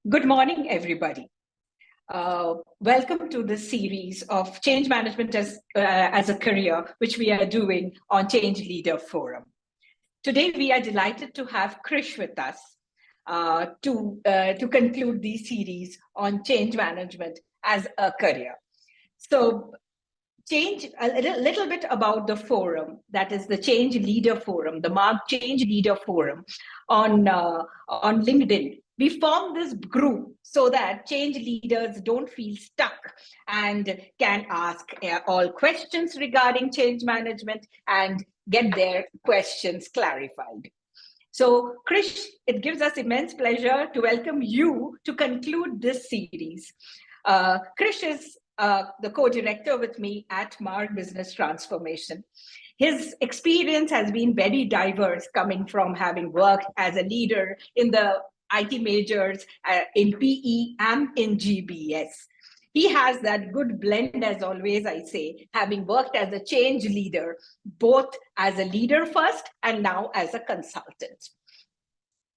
Good morning, everybody. Welcome to this series of change management as a career, which we are doing on Change Leader Forum. Today, we are delighted to have Krish with us to conclude the series on change management as a career. So, a little bit about the forum, that is the Change Leader Forum, the Mark Change Leader Forum on LinkedIn. We formed this group so that change leaders don't feel stuck and can ask all questions regarding change management and get their questions clarified. So, Krish, it gives us immense pleasure to welcome you to conclude this series. Krish is the co-director with me at Mark Business Transformation. His experience has been very diverse, coming from having worked as a leader in the IT majors, in PE and in GBS. He has that good blend, as always I say, having worked as a change leader, both as a leader first and now as a consultant.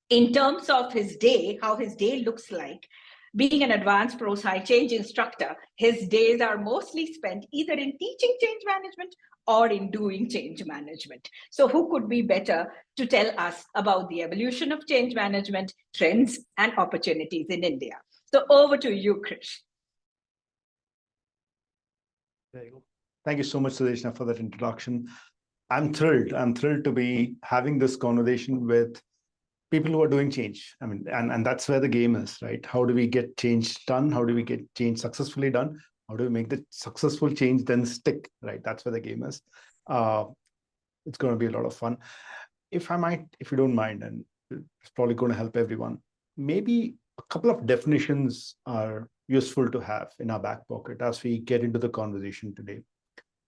In terms of his day, how his day looks like, being an advanced pro-sci change instructor, his days are mostly spent either in teaching change management or in doing change management. So who could be better to tell us about the evolution of change management, trends, and opportunities in India? So over to you, Krish. There you go. Thank you so much, Sudeshna, for that introduction. I'm thrilled. I'm thrilled to be having this conversation with people who are doing change. I mean, and that's where the game is, right? How do we get change done? How do we get change successfully done? How do we make the successful change then stick, right? That's where the game is. It's going to be a lot of fun. If you don't mind, and it's probably going to help everyone, maybe a couple of definitions are useful to have in our back pocket as we get into the conversation today.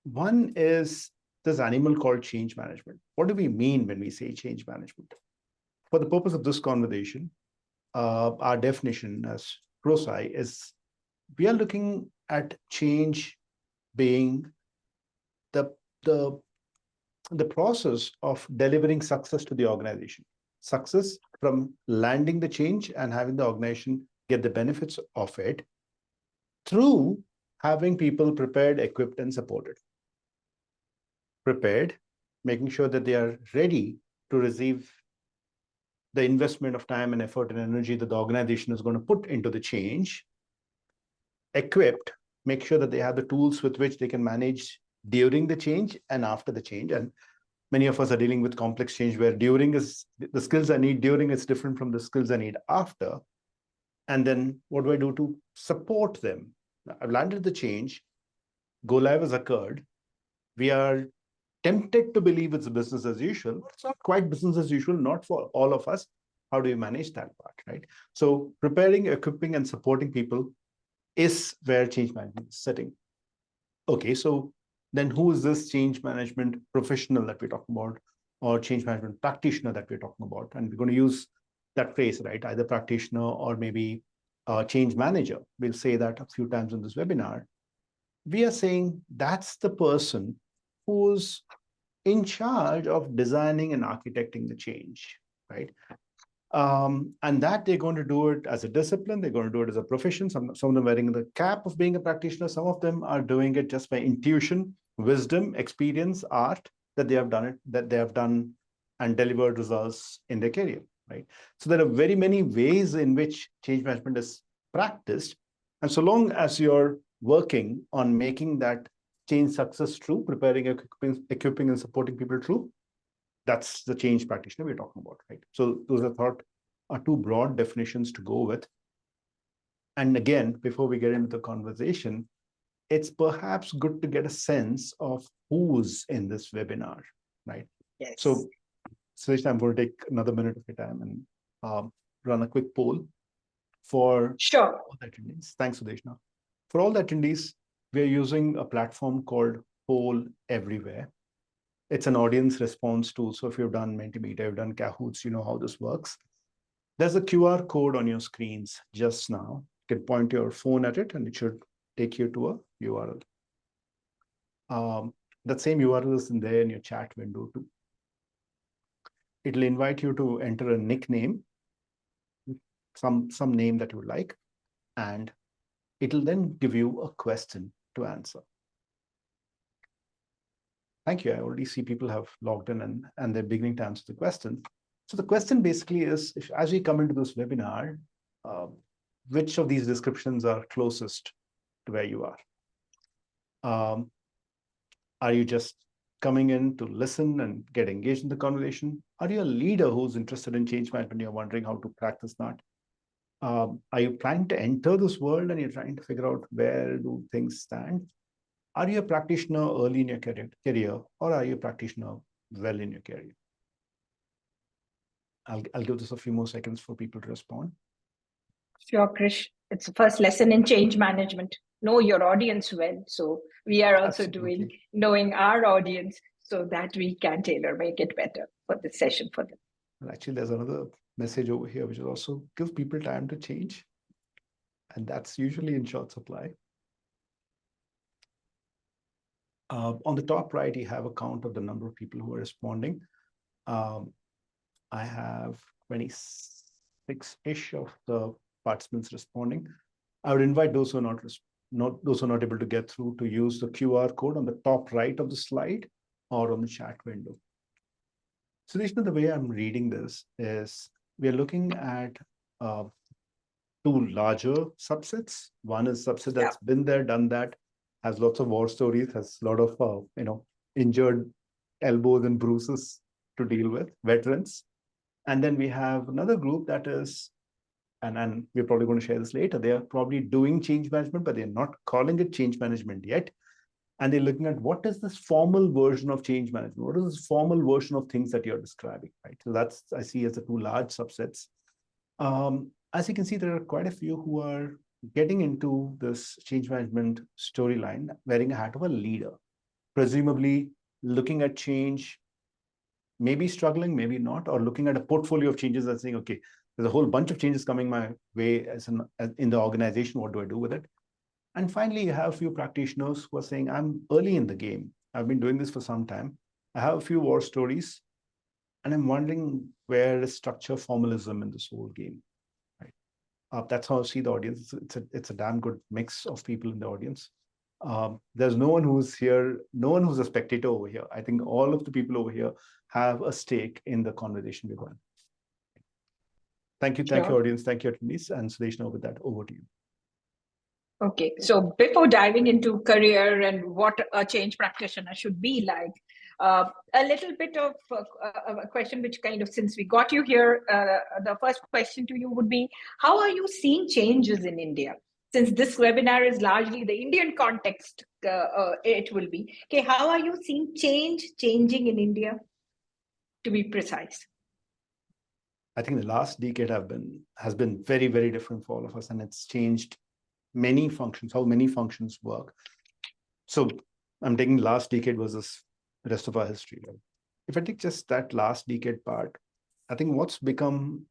One is this animal called change management. What do we mean when we say change management? For the purpose of this conversation, our definition as pro-sci is we are looking at change being the process of delivering success to the organization. Success from landing the change and having the organization get the benefits of it through having people prepared, equipped, and supported. Prepared, making sure that they are ready to receive the investment of time and effort and energy that the organization is going to put into the change. Equipped, make sure that they have the tools with which they can manage during the change and after the change. And many of us are dealing with complex change where during is the skills I need during is different from the skills I need after. And then what do I do to support them? I've landed the change, go live has occurred. We are tempted to believe it's business as usual, but it's not quite business as usual, not for all of us. How do we manage that part, right? So preparing, equipping, and supporting people is where change management is sitting. Okay, so then who is this change management professional that we're talking about, or change management practitioner that we're talking about? And we're going to use that phrase, right? Either practitioner or maybe a change manager. We'll say that a few times in this webinar. We are saying that's the person who's in charge of designing and architecting the change, right? And that they're going to do it as a discipline, they're going to do it as a profession. Some of them wearing the cap of being a practitioner, some of them are doing it just by intuition, wisdom, experience, art, that they have done and delivered results in their career, right? So there are very many ways in which change management is practiced. And so long as you're working on making that change success true, preparing, equipping, and supporting people true, that's the change practitioner we're talking about, right? So those are two broad definitions to go with. And again, before we get into the conversation, it's perhaps good to get a sense of who's in this webinar, right? Yes. So, Sudeshna, I'm going to take another minute of your time and run a quick poll for all the attendees. Thanks, Sudeshna. For all the attendees, we're using a platform called Poll Everywhere. It's an audience response tool. So if you've done Mentimeter, you've done Kahoots, you know how this works. There's a QR code on your screens just now. You can point your phone at it and it should take you to a URL. That same URL is in there in your chat window too. It'll invite you to enter a nickname. some name that you would like, and it'll then give you a question to answer. Thank you. I already see people have logged in and they're beginning to answer the question. So the question basically is, as we come into this webinar, which of these descriptions are closest to where you are? Are you just coming in to listen and get engaged in the conversation? Are you a leader who's interested in change management and you're wondering how to practice that? Are you trying to enter this world and you're trying to figure out where do things stand? Are you a practitioner early in your career, or are you a practitioner well in your career? I'll give this a few more seconds for people to respond. Sure, Krish. It's the first lesson in change management. Know your audience well. So we are also doing knowing our audience so that we can make it better for the session for them. Well, actually, there's another message over here, which is also give people time to change. And that's usually in short supply. On the top right, you have a count of the number of people who are responding. I have 26-ish of the participants responding. I would invite those who are not able to get through to use the QR code on the top right of the slide or on the chat window. So the way I'm reading this is we are looking at two larger subsets. One is subset that's been there, done that, has lots of war stories, has a lot of injured elbows and bruises to deal with, veterans. And then we have another group that is, and we're probably going to share this later, they are probably doing change management, but they're not calling it change management yet. And they're looking at what is this formal version of change management? What is this formal version of things that you're describing, right? So that's, I see as the two large subsets. As you can see, there are quite a few who are getting into this change management storyline, wearing a hat of a leader, presumably looking at change, maybe struggling, maybe not, or looking at a portfolio of changes and saying, okay, there's a whole bunch of changes coming my way as in the organization. What do I do with it? And finally, you have a few practitioners who are saying, I'm early in the game. I've been doing this for some time. I have a few war stories, and I'm wondering where is structure formalism in this whole game. That's how I see the audience. It's a damn good mix of people in the audience. There's no one who's here, no one who's a spectator over here. I think all of the people over here have a stake in the conversation we're going. Thank you, audience. Thank you, attendees. And Sudeshna, with that, over to you. Okay, so before diving into career and what a change practitioner should be like, a little bit of a question which kind of, since we got you here, the first question to you would be, how are you seeing changes in India? Since this webinar is largely the Indian context, it will be. Okay, how are you seeing changing in India, to be precise? I think the last decade has been very, very different for all of us, and it's changed many functions, how many functions work. So I'm taking last decade versus the rest of our history. Right? If I take just that last decade part, I think what's become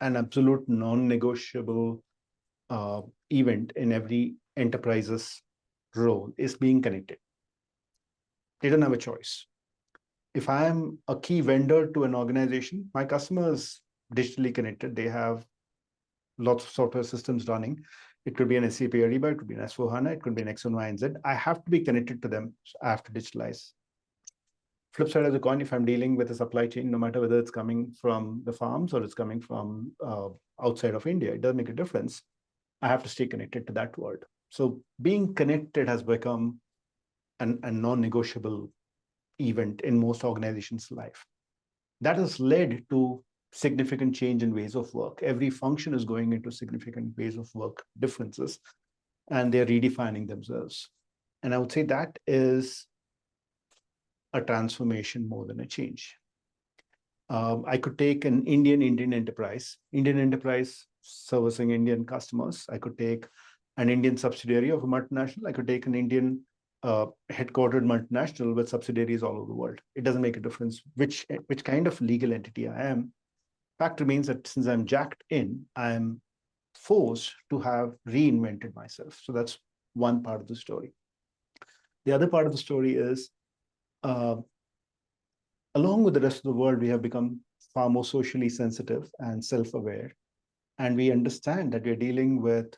an absolute non-negotiable event in every enterprise's role is being connected. They don't have a choice. If I am a key vendor to an organization, my customer is digitally connected. They have lots of software systems running. It could be an SAP Ariba, it could be an S4HANA, it could be an X, Y, and Z. I have to be connected to them. So I have to digitalize. Flip side of the coin, if I'm dealing with a supply chain, no matter whether it's coming from the farms or it's coming from outside of India, it doesn't make a difference. I have to stay connected to that world. So being connected has become a non-negotiable event in most organizations' life. That has led to significant change in ways of work. Every function is going into significant ways of work differences, and they're redefining themselves. And I would say that is a transformation more than a change. I could take an Indian enterprise servicing Indian customers. I could take an Indian subsidiary of a multinational. I could take an Indian headquartered multinational with subsidiaries all over the world. It doesn't make a difference which kind of legal entity I am. Fact remains that since I'm jacked in, I'm forced to have reinvented myself. So that's one part of the story. The other part of the story is, along with the rest of the world, we have become far more socially sensitive and self-aware. And we understand that we're dealing with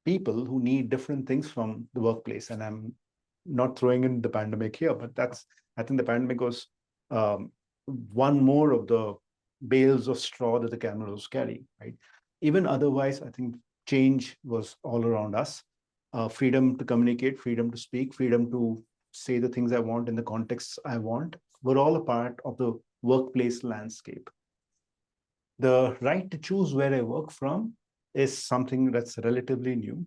people who need different things from the workplace. And I'm not throwing in the pandemic here, but I think the pandemic was one more of the bales of straw that the camel was carrying, right? Even otherwise, I think change was all around us. Freedom to communicate, freedom to speak, freedom to say the things I want in the contexts I want, were all a part of the workplace landscape. The right to choose where I work from is something that's relatively new.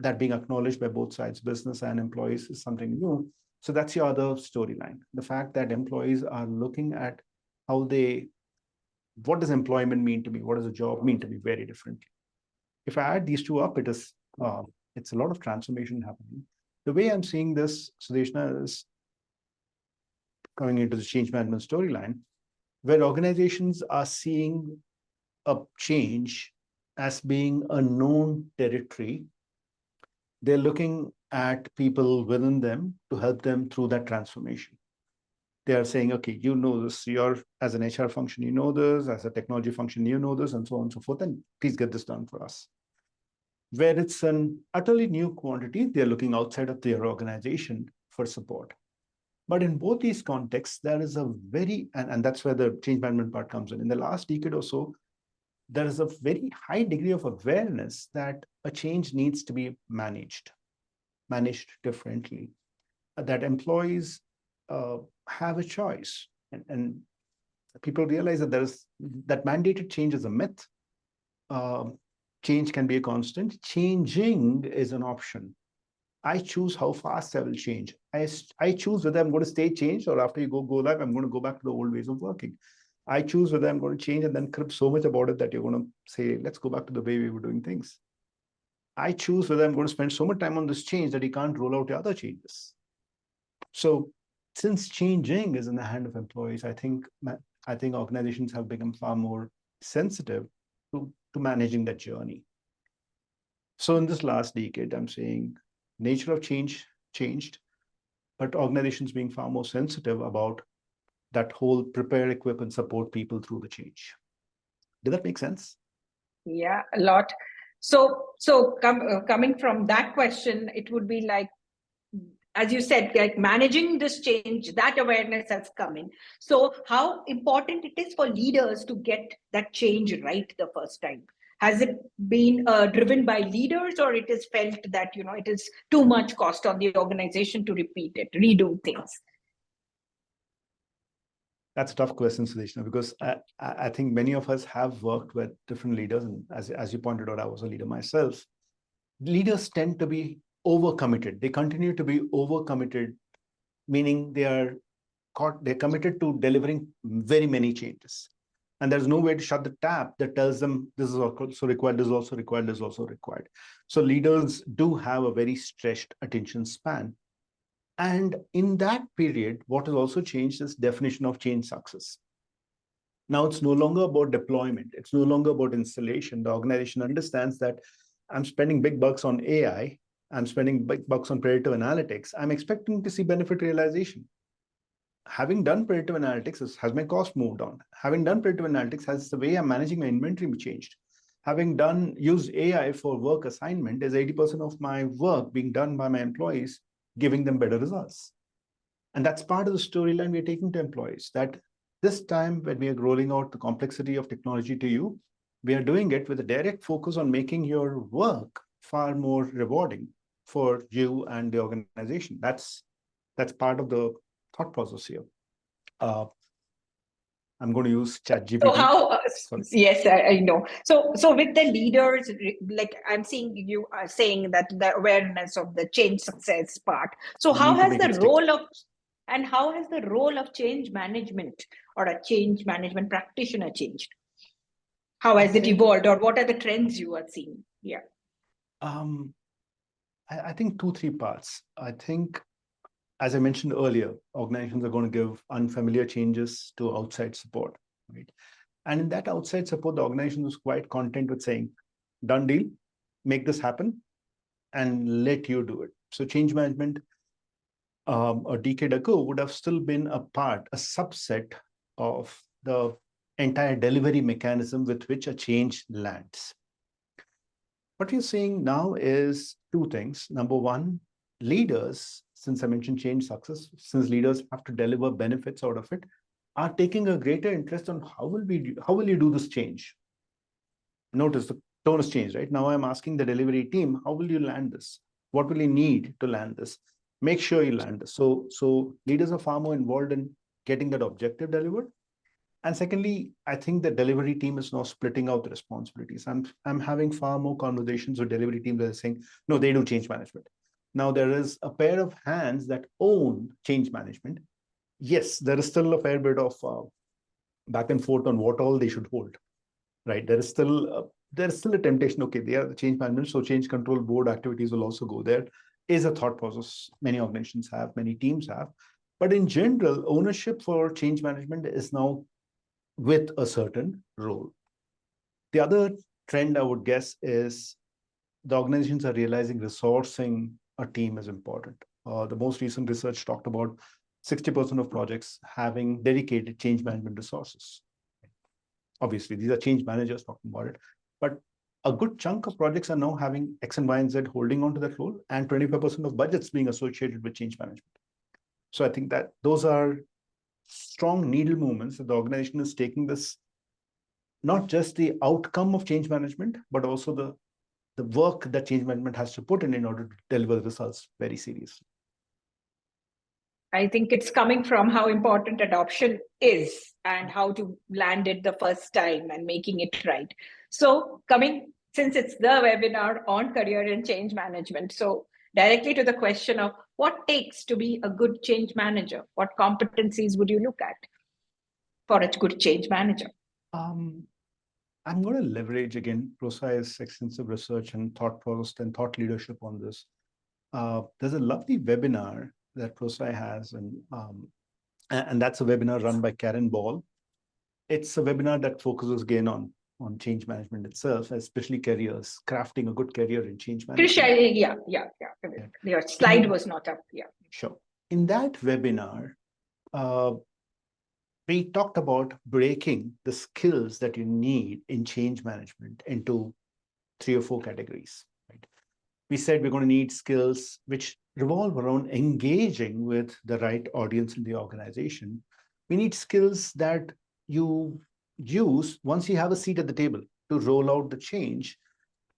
That being acknowledged by both sides, business and employees, is something new. So that's your other storyline. The fact that employees are looking at how what does employment mean to me? What does a job mean to me very differently? If I add these two up, it's a lot of transformation happening. The way I'm seeing this, Sudeshna, is coming into the change management storyline, where organizations are seeing a change as being a known territory. They're looking at people within them to help them through that transformation. They are saying, okay, you know this, you're as an HR function, you know this, as a technology function, you know this, and so on and so forth, and please get this done for us. Where it's an utterly new quantity, they're looking outside of their organization for support. But in both these contexts, there is a very, and that's where the change management part comes in. In the last decade or so, there is a very high degree of awareness that a change needs to be managed differently, that employees have a choice. And people realize that that mandated change is a myth. Change can be a constant. Changing is an option. I choose how fast I will change. I choose whether I'm going to stay changed, or after you go live, I'm going to go back to the old ways of working. I choose whether I'm going to change and then crib so much about it that you're going to say, let's go back to the way we were doing things. I choose whether I'm going to spend so much time on this change that you can't roll out the other changes. So since changing is in the hand of employees, I think organizations have become far more sensitive to managing that journey. So in this last decade, I'm saying nature of change changed, but organizations being far more sensitive about that whole prepare, equip, and support people through the change. Did that make sense? Yeah, a lot. So coming from that question, it would be like, as you said, like managing this change, that awareness has come in. So how important it is for leaders to get that change right the first time? Has it been driven by leaders, or it is felt that, it is too much cost on the organization to repeat it, redo things? That's a tough question, Sudeshna, because I think many of us have worked with different leaders. And as you pointed out, I was a leader myself. Leaders tend to be overcommitted. They continue to be overcommitted, meaning they're committed to delivering very many changes. And there's no way to shut the tap that tells them this is also required, this is also required, this is also required. So leaders do have a very stretched attention span. And in that period, what has also changed is definition of change success. Now it's no longer about deployment. It's no longer about installation. The organization understands that I'm spending big bucks on AI. I'm spending big bucks on predictive analytics. I'm expecting to see benefit realization. Having done predictive analytics, has my cost moved on? Having done predictive analytics, has the way I'm managing my inventory changed? Having used AI for work assignment, is 80% of my work being done by my employees, giving them better results? And that's part of the storyline we're taking to employees, that this time when we are rolling out the complexity of technology to you, we are doing it with a direct focus on making your work far more rewarding for you and the organization. That's part of the thought process here. I'm going to use ChatGPT. So how? Yes, I know. So with the leaders, like I'm seeing you are saying that the awareness of the change success part. So how has the role of change management or a change management practitioner changed? How has it evolved, or what are the trends you are seeing? Yeah. I think 2-3 parts. I think, as I mentioned earlier, organizations are going to give unfamiliar changes to outside support, right? And in that outside support, the organization was quite content with saying, done deal, make this happen, and let you do it. So change management a decade ago would have still been a subset of the entire delivery mechanism with which a change lands. What we're seeing now is two things. Number one, leaders, since I mentioned change success, since leaders have to deliver benefits out of it, are taking a greater interest on how will you do this change? Notice the tone has changed, right? Now I'm asking the delivery team, how will you land this? What will you need to land this? Make sure you land this. So leaders are far more involved in getting that objective delivered. And secondly, I think the delivery team is now splitting out the responsibilities. I'm having far more conversations with delivery teams that are saying, no, they do change management. Now there is a pair of hands that own change management. Yes, there is still a fair bit of back and forth on what all they should hold, right? There is still a temptation. Okay, they are the change management, so change control board activities will also go there. Is a thought process many organizations have, many teams have. But in general, ownership for change management is now with a certain role. The other trend I would guess is the organizations are realizing resourcing a team is important. The most recent research talked about 60% of projects having dedicated change management resources. Obviously, these are change managers talking about it, but a good chunk of projects are now having X and Y and Z holding on to that role, and 25% of budgets being associated with change management. So I think that those are strong needle movements that the organization is taking this, not just the outcome of change management, but also the work that change management has to put in order to deliver the results very seriously. I think it's coming from how important adoption is and how to land it the first time and making it right. So since it's the webinar on career and change management, so directly to the question of what takes to be a good change manager, what competencies would you look at for a good change manager? I'm going to leverage again Prosai's extensive research and thought process and thought leadership on this. There's a lovely webinar that Prosai has, and that's a webinar run by Karen Ball. It's a webinar that focuses again on change management itself, especially careers, crafting a good career in change management. Krish, yeah. Your slide was not up. Yeah. Sure. In that webinar, we talked about breaking the skills that you need in change management into 3 or 4 categories. Right? We said we're going to need skills which revolve around engaging with the right audience in the organization. We need skills that you use once you have a seat at the table to roll out the change.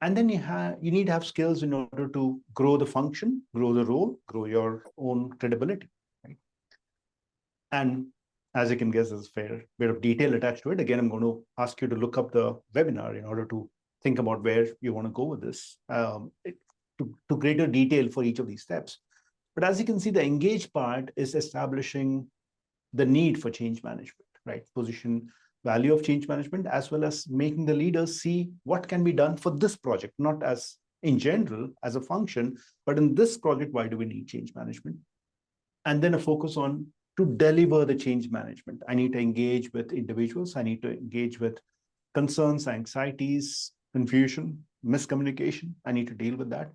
And then you need to have skills in order to grow the function, grow the role, grow your own credibility. Right? And as you can guess, there's a fair bit of detail attached to it. Again, I'm going to ask you to look up the webinar in order to think about where you want to go with this to greater detail for each of these steps. But as you can see, the engage part is establishing the need for change management, right? Position value of change management, as well as making the leaders see what can be done for this project, not as in general as a function, but in this project, why do we need change management? And then a focus on to deliver the change management. I need to engage with individuals. I need to engage with concerns, anxieties, confusion, miscommunication. I need to deal with that.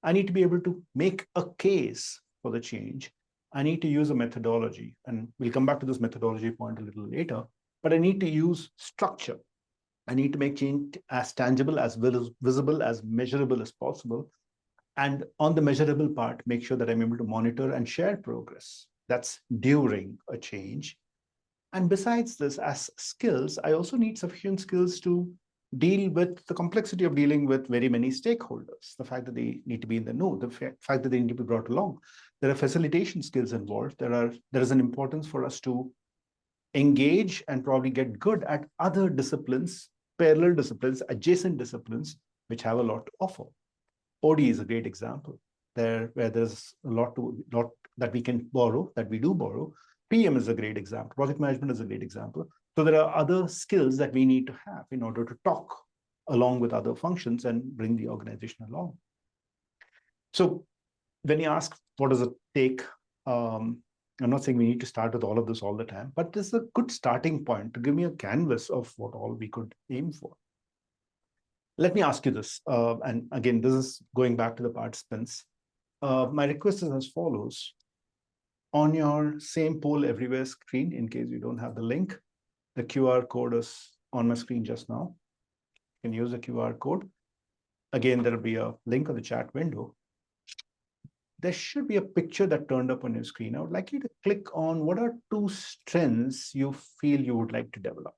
I need to be able to make a case for the change. I need to use a methodology, and we'll come back to this methodology point a little later, but I need to use structure. I need to make change as tangible, as visible, as measurable as possible. And on the measurable part, make sure that I'm able to monitor and share progress. That's during a change. And besides this, as skills, I also need sufficient skills to deal with the complexity of dealing with very many stakeholders. The fact that they need to be in the know, the fact that they need to be brought along. There are facilitation skills involved. There is an importance for us to engage and probably get good at other disciplines, parallel disciplines, adjacent disciplines, which have a lot to offer. OD is a great example there, where there's a lot that we can borrow, that we do borrow. PM is a great example. Project management is a great example. So there are other skills that we need to have in order to talk along with other functions and bring the organization along. So when you ask, what does it take? I'm not saying we need to start with all of this all the time, but this is a good starting point to give me a canvas of what all we could aim for. Let me ask you this, and again, this is going back to the participants. My request is as follows. On your same poll everywhere screen, in case you don't have the link, The QR code is on my screen just now. You can use the QR code. Again, there will be a link on the chat window. There should be a picture that turned up on your screen. I would like you to click on what are 2 strengths you feel you would like to develop.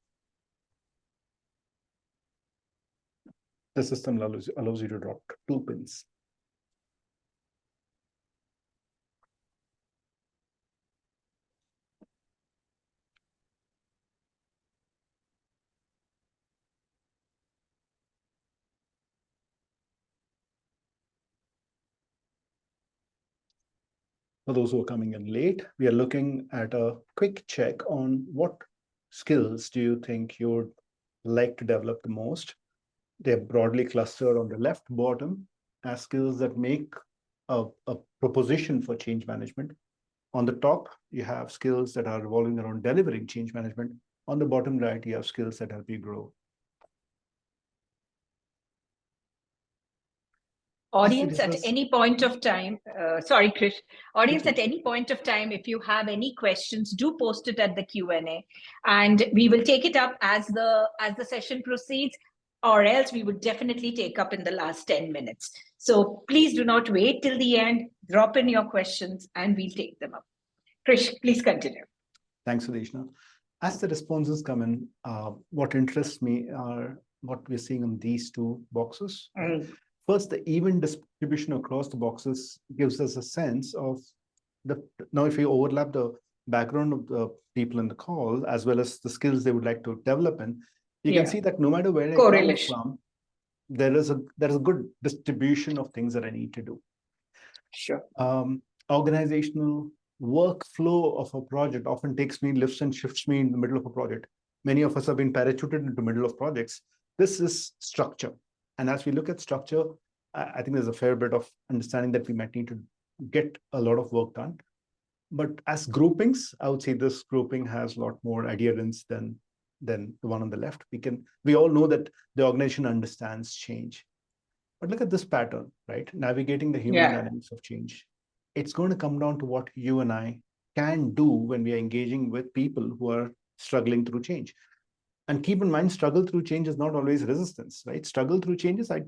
The system allows you to drop 2 pins. For those who are coming in late, we are looking at a quick check on what skills do you think you would like to develop the most. They're broadly clustered on the left bottom as skills that make a proposition for change management. On the top, you have skills that are revolving around delivering change management. On the bottom right, you have skills that help you grow. Audience at any point of time, sorry, Krish, audience at any point of time, if you have any questions, do post it at the Q&A and we will take it up as the session proceeds, or else we would definitely take up in the last 10 minutes. So please do not wait till the end, drop in your questions and we'll take them up. Krish, please continue. Thanks, Sudeshna. As the responses come in, what interests me are what we're seeing on these 2 boxes. First, the even distribution across the boxes gives us a sense of now if you overlap the background of the people in the call, as well as the skills they would like to develop in, you can see that no matter where I come from, there is a good distribution of things that I need to do. Sure. Organizational workflow of a project often takes me, lifts and shifts me in the middle of a project. Many of us have been parachuted into the middle of projects. This is structure. And as we look at structure, I think there's a fair bit of understanding that we might need to get a lot of work done. But as groupings, I would say this grouping has a lot more adherence than the one on the left. We all know that the organization understands change. But look at this pattern, right? Navigating the human dynamics of change. It's going to come down to what you and I can do when we are engaging with people who are struggling through change. And keep in mind, struggle through change is not always resistance, right? Struggle through change is, I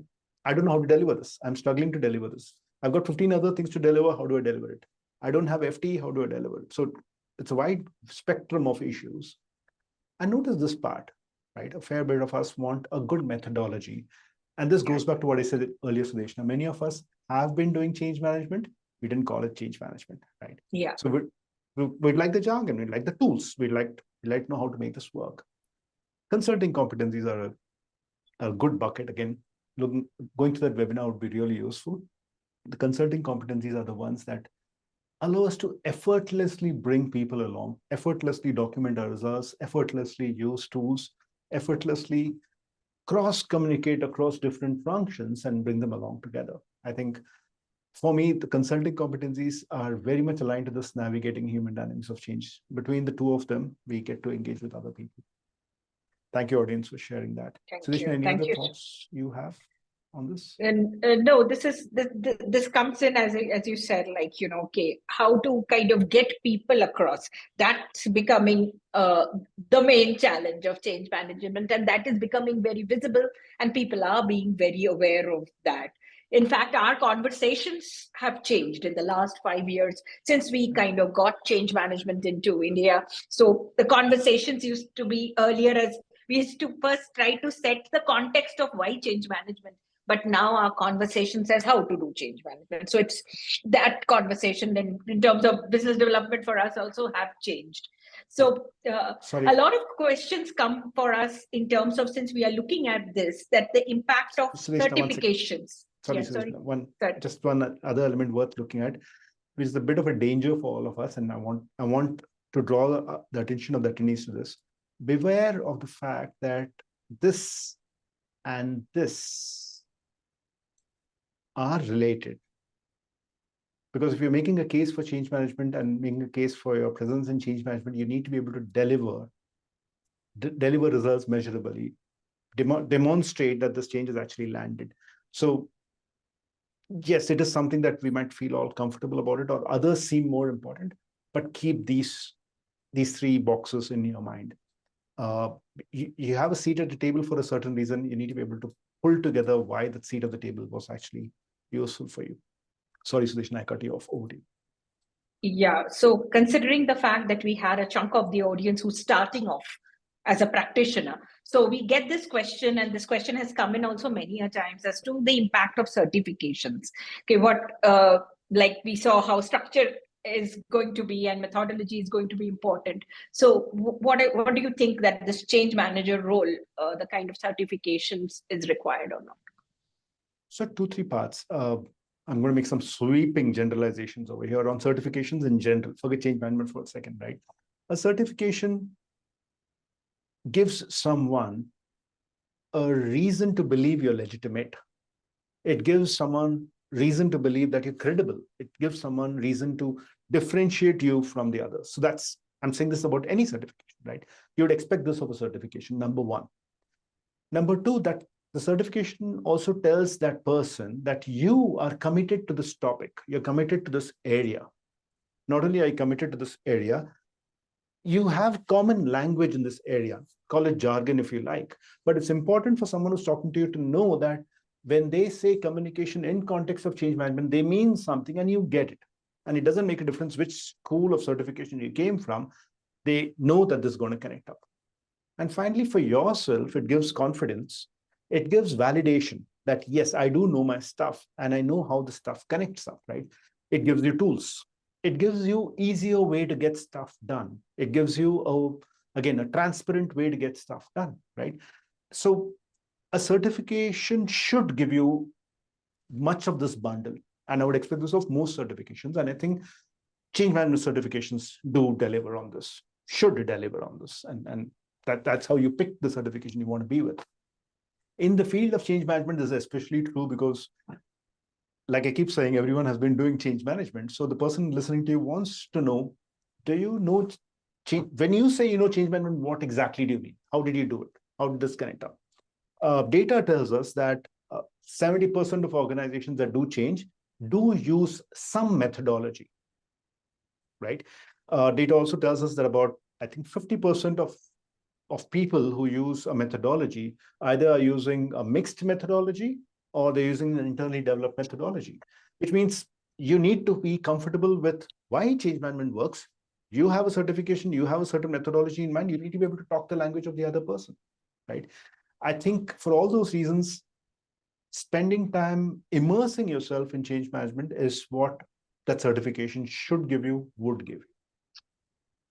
don't know how to deliver this. I'm struggling to deliver this. I've got 15 other things to deliver. How do I deliver it? I don't have FT. How do I deliver it? So it's a wide spectrum of issues. And notice this part, right? A fair bit of us want a good methodology. And this goes back to what I said earlier, Sudeshna. Many of us have been doing change management. We didn't call it change management, right? Yeah. So we'd like the jargon. We'd like the tools. We'd like to know how to make this work. Consulting competencies are a good bucket. Again, going to that webinar would be really useful. The consulting competencies are the ones that allow us to effortlessly bring people along, effortlessly document our results, effortlessly use tools, effortlessly cross-communicate across different functions and bring them along together. I think for me, the consulting competencies are very much aligned to this navigating human dynamics of change. Between the 2 of them, we get to engage with other people. Thank you, audience, for sharing that. Sudeshna, any other thoughts you have on this? And no, this comes in as you said, like, okay, how to kind of get people across. That's becoming the main challenge of change management, and that is becoming very visible, and people are being very aware of that. In fact, our conversations have changed in the last 5 years since we kind of got change management into India. So the conversations used to be earlier as we used to first try to set the context of why change management, but now our conversation says how to do change management. So it's that conversation in terms of business development for us also have changed. So a lot of questions come for us in terms of, since we are looking at this, that the impact of certifications. Sorry. Just one other element worth looking at, which is a bit of a danger for all of us, and I want to draw the attention of the attendees to this. Beware of the fact that this and this are related. Because if you're making a case for change management and making a case for your presence in change management, you need to be able to deliver results measurably, demonstrate that this change has actually landed. So yes, it is something that we might feel all comfortable about it, or others seem more important, but keep these 3 boxes in your mind. You have a seat at the table for a certain reason. You need to be able to pull together why that seat at the table was actually useful for you. Sorry, Sudeshna, I cut you off. Over to you. Yeah. So considering the fact that we had a chunk of the audience who's starting off as a practitioner, so we get this question, and this question has come in also many a times as to the impact of certifications. Okay, what like we saw how structure is going to be and methodology is going to be important. So what do you think that this change manager role, the kind of certifications is required or not? So 2, 3 parts. I'm going to make some sweeping generalizations over here on certifications in general. Forget change management for a second, right? A certification gives someone a reason to believe you're legitimate. It gives someone reason to believe that you're credible. It gives someone reason to differentiate you from the others. So that's, I'm saying this about any certification, right? You would expect this of a certification, number one. Number two, that the certification also tells that person that you are committed to this topic. You're committed to this area. Not only are you committed to this area, you have common language in this area. Call it jargon if you like. But it's important for someone who's talking to you to know that when they say communication in context of change management, they mean something and you get it. And it doesn't make a difference which school of certification you came from. They know that this is going to connect up. And finally, for yourself, it gives confidence. It gives validation that, yes, I do know my stuff and I know how the stuff connects up, right? It gives you tools. It gives you easier way to get stuff done. It gives you, again, a transparent way to get stuff done, right? So a certification should give you much of this bundle. And I would expect this of most certifications. And I think change management certifications do deliver on this, should deliver on this. And that's how you pick the certification you want to be with. In the field of change management, this is especially true because, like I keep saying, everyone has been doing change management. So the person listening to you wants to know, do you know change? When you say you know change management, what exactly do you mean? How did you do it? How did this connect up? Data tells us that 70% of organizations that do change do use some methodology, right? Data also tells us that about, I think, 50% of people who use a methodology either are using a mixed methodology or they're using an internally developed methodology, which means you need to be comfortable with why change management works. You have a certification, you have a certain methodology in mind, you need to be able to talk the language of the other person, right? I think for all those reasons, spending time immersing yourself in change management is what that certification should give you, would give you.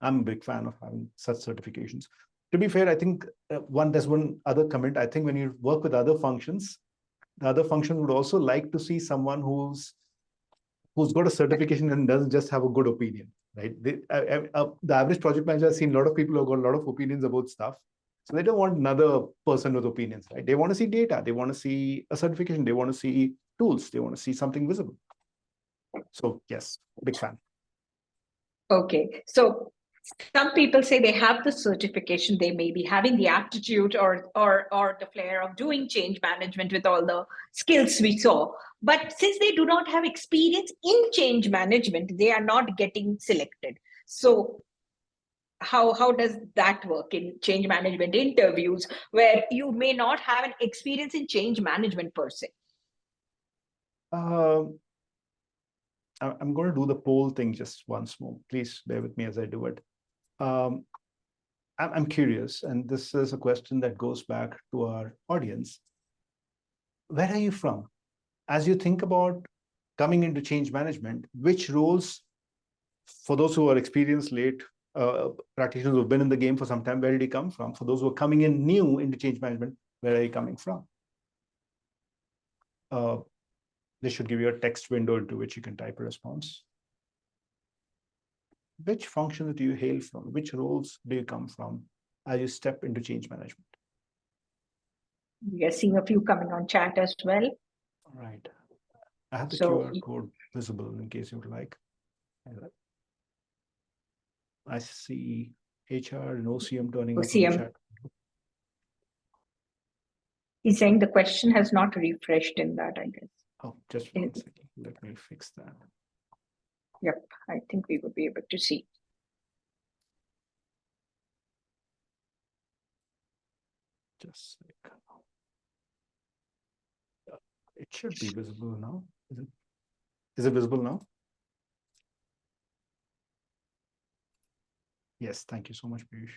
I'm a big fan of having such certifications. To be fair, I think there's one other comment. I think when you work with other functions, the other function would also like to see someone who's got a certification and doesn't just have a good opinion, right? The average project manager has seen a lot of people who have got a lot of opinions about stuff. So they don't want another person with opinions, right? They want to see data. They want to see a certification. They want to see tools. They want to see something visible. So yes, big fan. Okay, so some people say they have the certification, they may be having the aptitude or the flair of doing change management with all the skills we saw. But since they do not have experience in change management, they are not getting selected. So how does that work in change management interviews where you may not have an experience in change management per se? I'm going to do the poll thing just once more. Please bear with me as I do it. I'm curious, and this is a question that goes back to our audience. Where are you from? As you think about coming into change management, which roles, for those who are experienced late practitioners who've been in the game for some time, where did you come from? For those who are coming in new into change management, where are you coming from? This should give you a text window into which you can type a response. Which functions do you hail from? Which roles do you come from as you step into change management? We are seeing a few coming on chat as well. All right. I have the So, QR code visible in case you would like. I see HR and OCM turning up in the chat. He's saying the question has not refreshed in that, I guess. Oh, just one second. Let me fix that. Yep, I think we would be able to see. Just like, it should be visible now. Is it visible now? Yes, thank you so much, Piyush.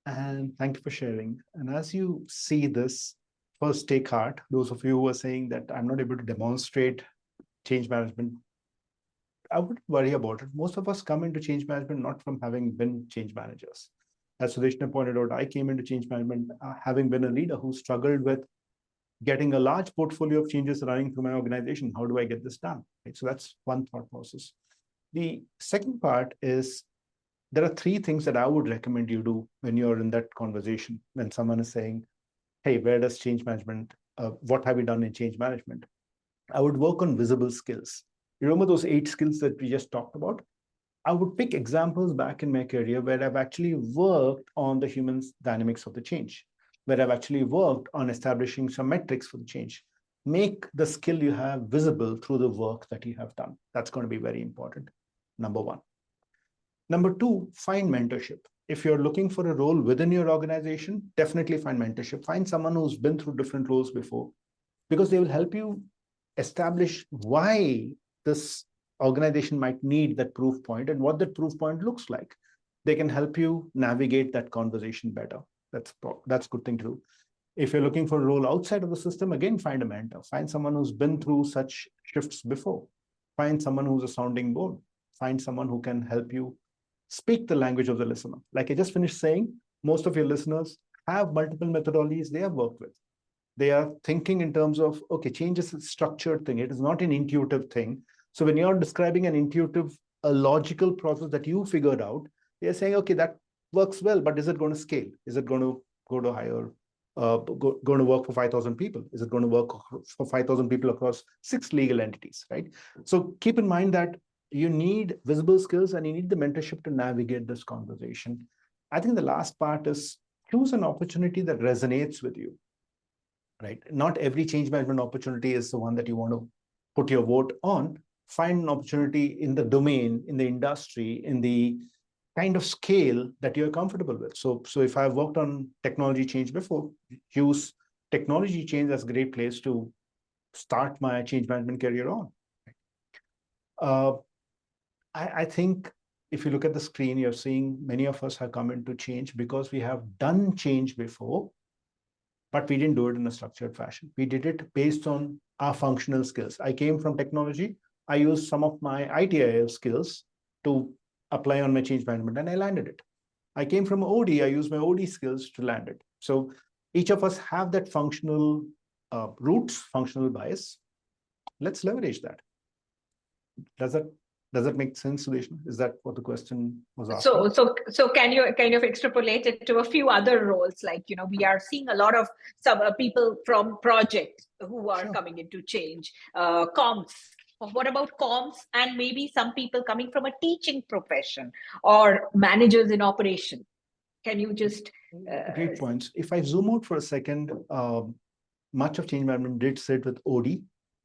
And thank you for sharing. And as you see this, first take heart, those of you who are saying that I'm not able to demonstrate change management, I wouldn't worry about it. Most of us come into change management not from having been change managers. As Sudeshna pointed out, I came into change management having been a leader who struggled with getting a large portfolio of changes running through my organization. How do I get this done? Right? So that's one thought process. The second part is there are three things that I would recommend you do when you're in that conversation, when someone is saying, hey, where does change management, what have you done in change management? I would work on visible skills. You remember those 8 skills that we just talked about? I would pick examples back in my career where I've actually worked on the human dynamics of the change, where I've actually worked on establishing some metrics for the change. Make the skill you have visible through the work that you have done. That's going to be very important. Number one. Number two, find mentorship. If you're looking for a role within your organization, definitely find mentorship. Find someone who's been through different roles before, because they will help you establish why this organization might need that proof point and what that proof point looks like. They can help you navigate that conversation better. That's a good thing to do. If you're looking for a role outside of the system, again, find a mentor. Find someone who's been through such shifts before. Find someone who's a sounding board. Find someone who can help you speak the language of the listener. Like I just finished saying, most of your listeners have multiple methodologies they have worked with. They are thinking in terms of, okay, change is a structured thing. It is not an intuitive thing. So when you're describing an intuitive, a logical process that you figured out, they're saying, okay, that works well, but is it going to scale? Is it going to go to higher, going to work for 5,000 people? Is it going to work for 5,000 people across 6 legal entities, right? So keep in mind that you need visible skills and you need the mentorship to navigate this conversation. I think the last part is choose an opportunity that resonates with you. Right? Not every change management opportunity is the one that you want to put your vote on. Find an opportunity in the domain, in the industry, in the kind of scale that you're comfortable with. So if I've worked on technology change before, use technology change as a great place to start my change management career on. I think if you look at the screen, you're seeing many of us have come into change because we have done change before, but we didn't do it in a structured fashion. We did it based on our functional skills. I came from technology. I used some of my ITIL skills to apply on my change management, and I landed it. I came from OD. I used my OD skills to land it. So each of us have that functional roots, functional bias. Let's leverage that. Does that make sense, Sudeshna? Is that what the question was asking? So can you kind of extrapolate it to a few other roles? Like, we are seeing a lot of some people from projects who are coming into change, comms. What about comms and maybe some people coming from a teaching profession or managers in operation? Can you just... Great points. If I zoom out for a second, much of change management did sit with OD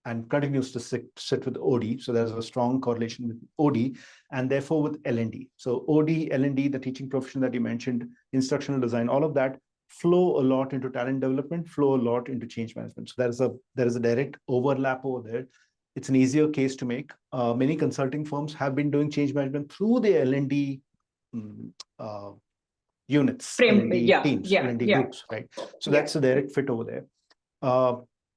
and continues to sit with OD. So there's a strong correlation with OD and therefore with L&D. So OD, L&D, the teaching profession that you mentioned, instructional design, all of that flow a lot into talent development, flow a lot into change management. So there is a direct overlap over there. It's an easier case to make. Many consulting firms have been doing change management through the L&D units, L&D teams, L&D groups, right? So that's a direct fit over there.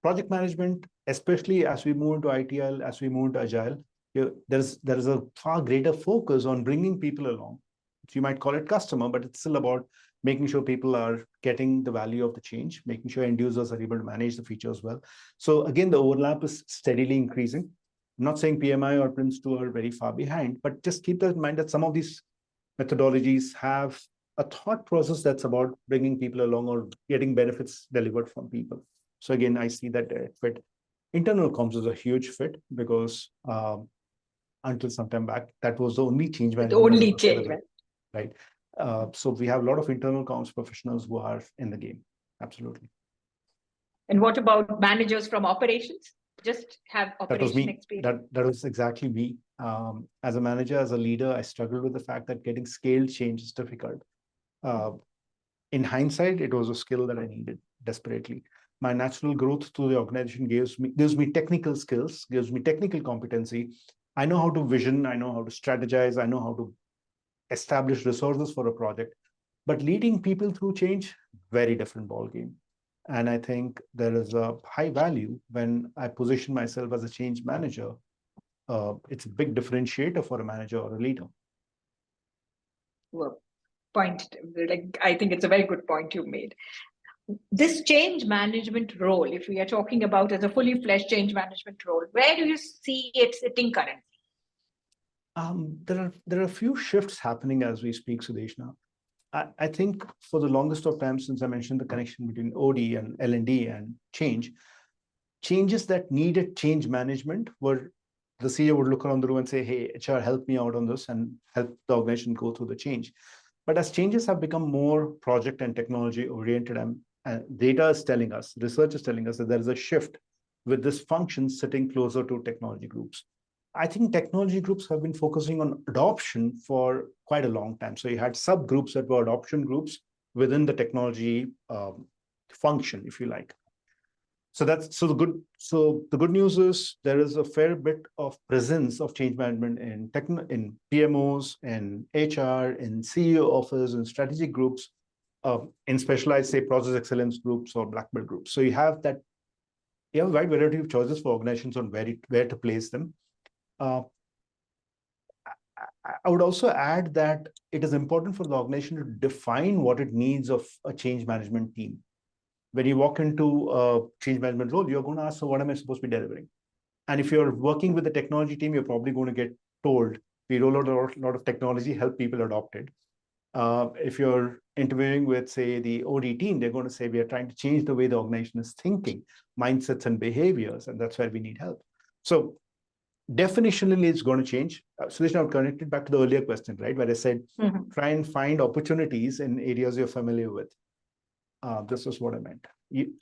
Project management, especially as we move into ITIL, as we move into Agile, there is a far greater focus on bringing people along. So you might call it customer, but it's still about making sure people are getting the value of the change, making sure end users are able to manage the features well. So again, the overlap is steadily increasing. I'm not saying PMI or Prince2 are very far behind, but just keep that in mind that some of these methodologies have a thought process that's about bringing people along or getting benefits delivered from people. So again, I see that fit. Internal comms is a huge fit because until some time back, that was the only change management. The only change, right? So we have a lot of internal comms professionals who are in the game. Absolutely. And what about managers from operations? just have That was operation me. experience? That was exactly me. As a manager, as a leader, I struggled with the fact that getting scaled change is difficult. Uh, in hindsight, it was a skill that I needed desperately. My natural growth through the organization gives me technical skills, gives me technical competency. I know how to vision, I know how to strategize, I know how to establish resources for a project. But leading people through change, very different ballgame. And I think there is a high value when I position myself as a change manager. It's a big differentiator for a manager or a leader. Well, point, like, I think it's a very good point you made. This change management role, if we are talking about as a fully fledged change management role, where do you see it sitting currently? There are a few shifts happening as we speak, Sudesh. Now, I think for the longest of time, since I mentioned the connection between OD and L&D and changes that needed change management were the CEO would look around the room and say, "Hey, HR, help me out on this," and help the organization go through the change. But as changes have become more project and technology oriented, and data is telling us, research is telling us that there is a shift with this function sitting closer to technology groups. I think technology groups have been focusing on adoption for quite a long time. So you had subgroups that were adoption groups within the technology function, if you like. So the good news is there is a fair bit of presence of change management in PMOs, in HR, in CEO office, in strategic groups, in specialized, say, process excellence groups or black belt groups. So you have a wide variety of choices for organizations on where to place them. I would also add that it is important for the organization to define what it needs of a change management team. When you walk into a change management role, you're going to ask, so what am I supposed to be delivering? And if you're working with the technology team, you're probably going to get told, we roll out a lot of technology, help people adopt it. If you're interviewing with, say, the OD team, they're going to say, we are trying to change the way the organization is thinking, mindsets and behaviors, and that's where we need help. So definitionally, it's going to change. Sudesh, I would connect it back to the earlier question, right? Where I said, try and find opportunities in areas you're familiar with. This is what I meant. You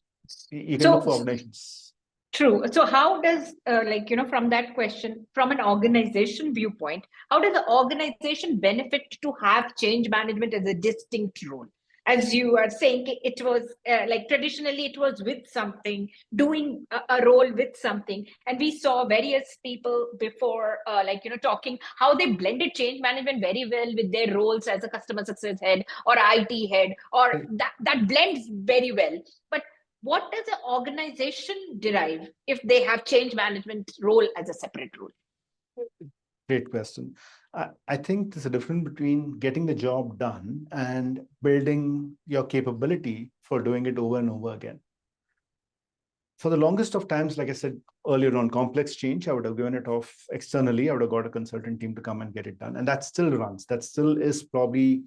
can look for organizations. True. So how does, from that question, from an organization viewpoint, how does the organization benefit to have change management as a distinct role? As you are saying, it was traditionally it was with something, doing a role with something. And we saw various people before, talking how they blended change management very well with their roles as a customer success head or IT head, or that blends very well. But what does an organization derive if they have change management role as a separate role? Great question. I think there's a difference between getting the job done and building your capability for doing it over and over again. For the longest of times, like I said earlier on, complex change, I would have given it off externally. I would have got a consultant team to come and get it done. And that still runs. That still is probably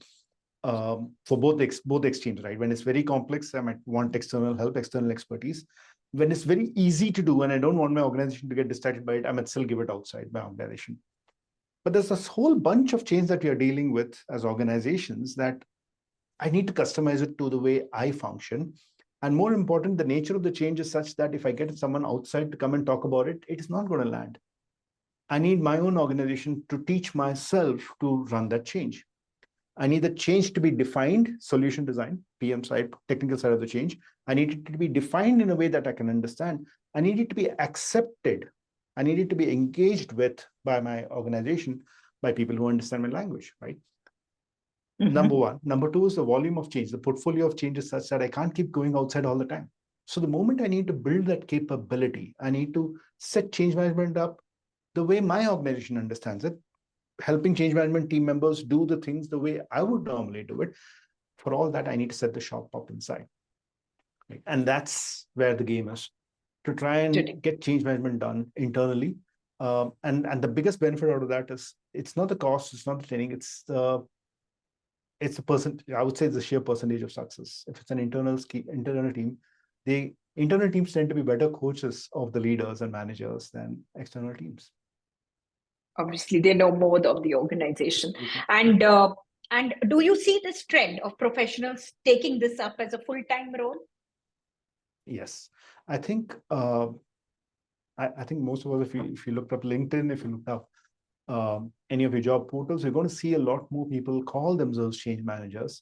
for both extremes, right? When it's very complex, I might want external help, external expertise. When it's very easy to do and I don't want my organization to get distracted by it, I might still give it outside my organization. But there's this whole bunch of change that we are dealing with as organizations that I need to customize it to the way I function. And more important, the nature of the change is such that if I get someone outside to come and talk about it, it is not going to land. I need my own organization to teach myself to run that change. I need the change to be defined, solution design, PM side, technical side of the change. I need it to be defined in a way that I can understand. I need it to be accepted. I need it to be engaged with by my organization, by people who understand my language, right? Number one. Number two is the volume of change. The portfolio of change is such that I can't keep going outside all the time. So the moment I need to build that capability, I need to set change management up the way my organization understands it, helping change management team members do the things the way I would normally do it. For all that, I need to set the shop up inside. Right? And that's where the game is, to try and get change management done internally. And the biggest benefit out of that is it's not the cost, it's not the training, it's the percent. I would say the sheer percentage of success. If it's an internal team, the internal teams tend to be better coaches of the leaders and managers than external teams. Obviously, they know more of the organization. And do you see this trend of professionals taking this up as a full-time role? Yes, I think I think most of us, if you looked up LinkedIn, if you looked up any of your job portals, you're going to see a lot more people call themselves change managers.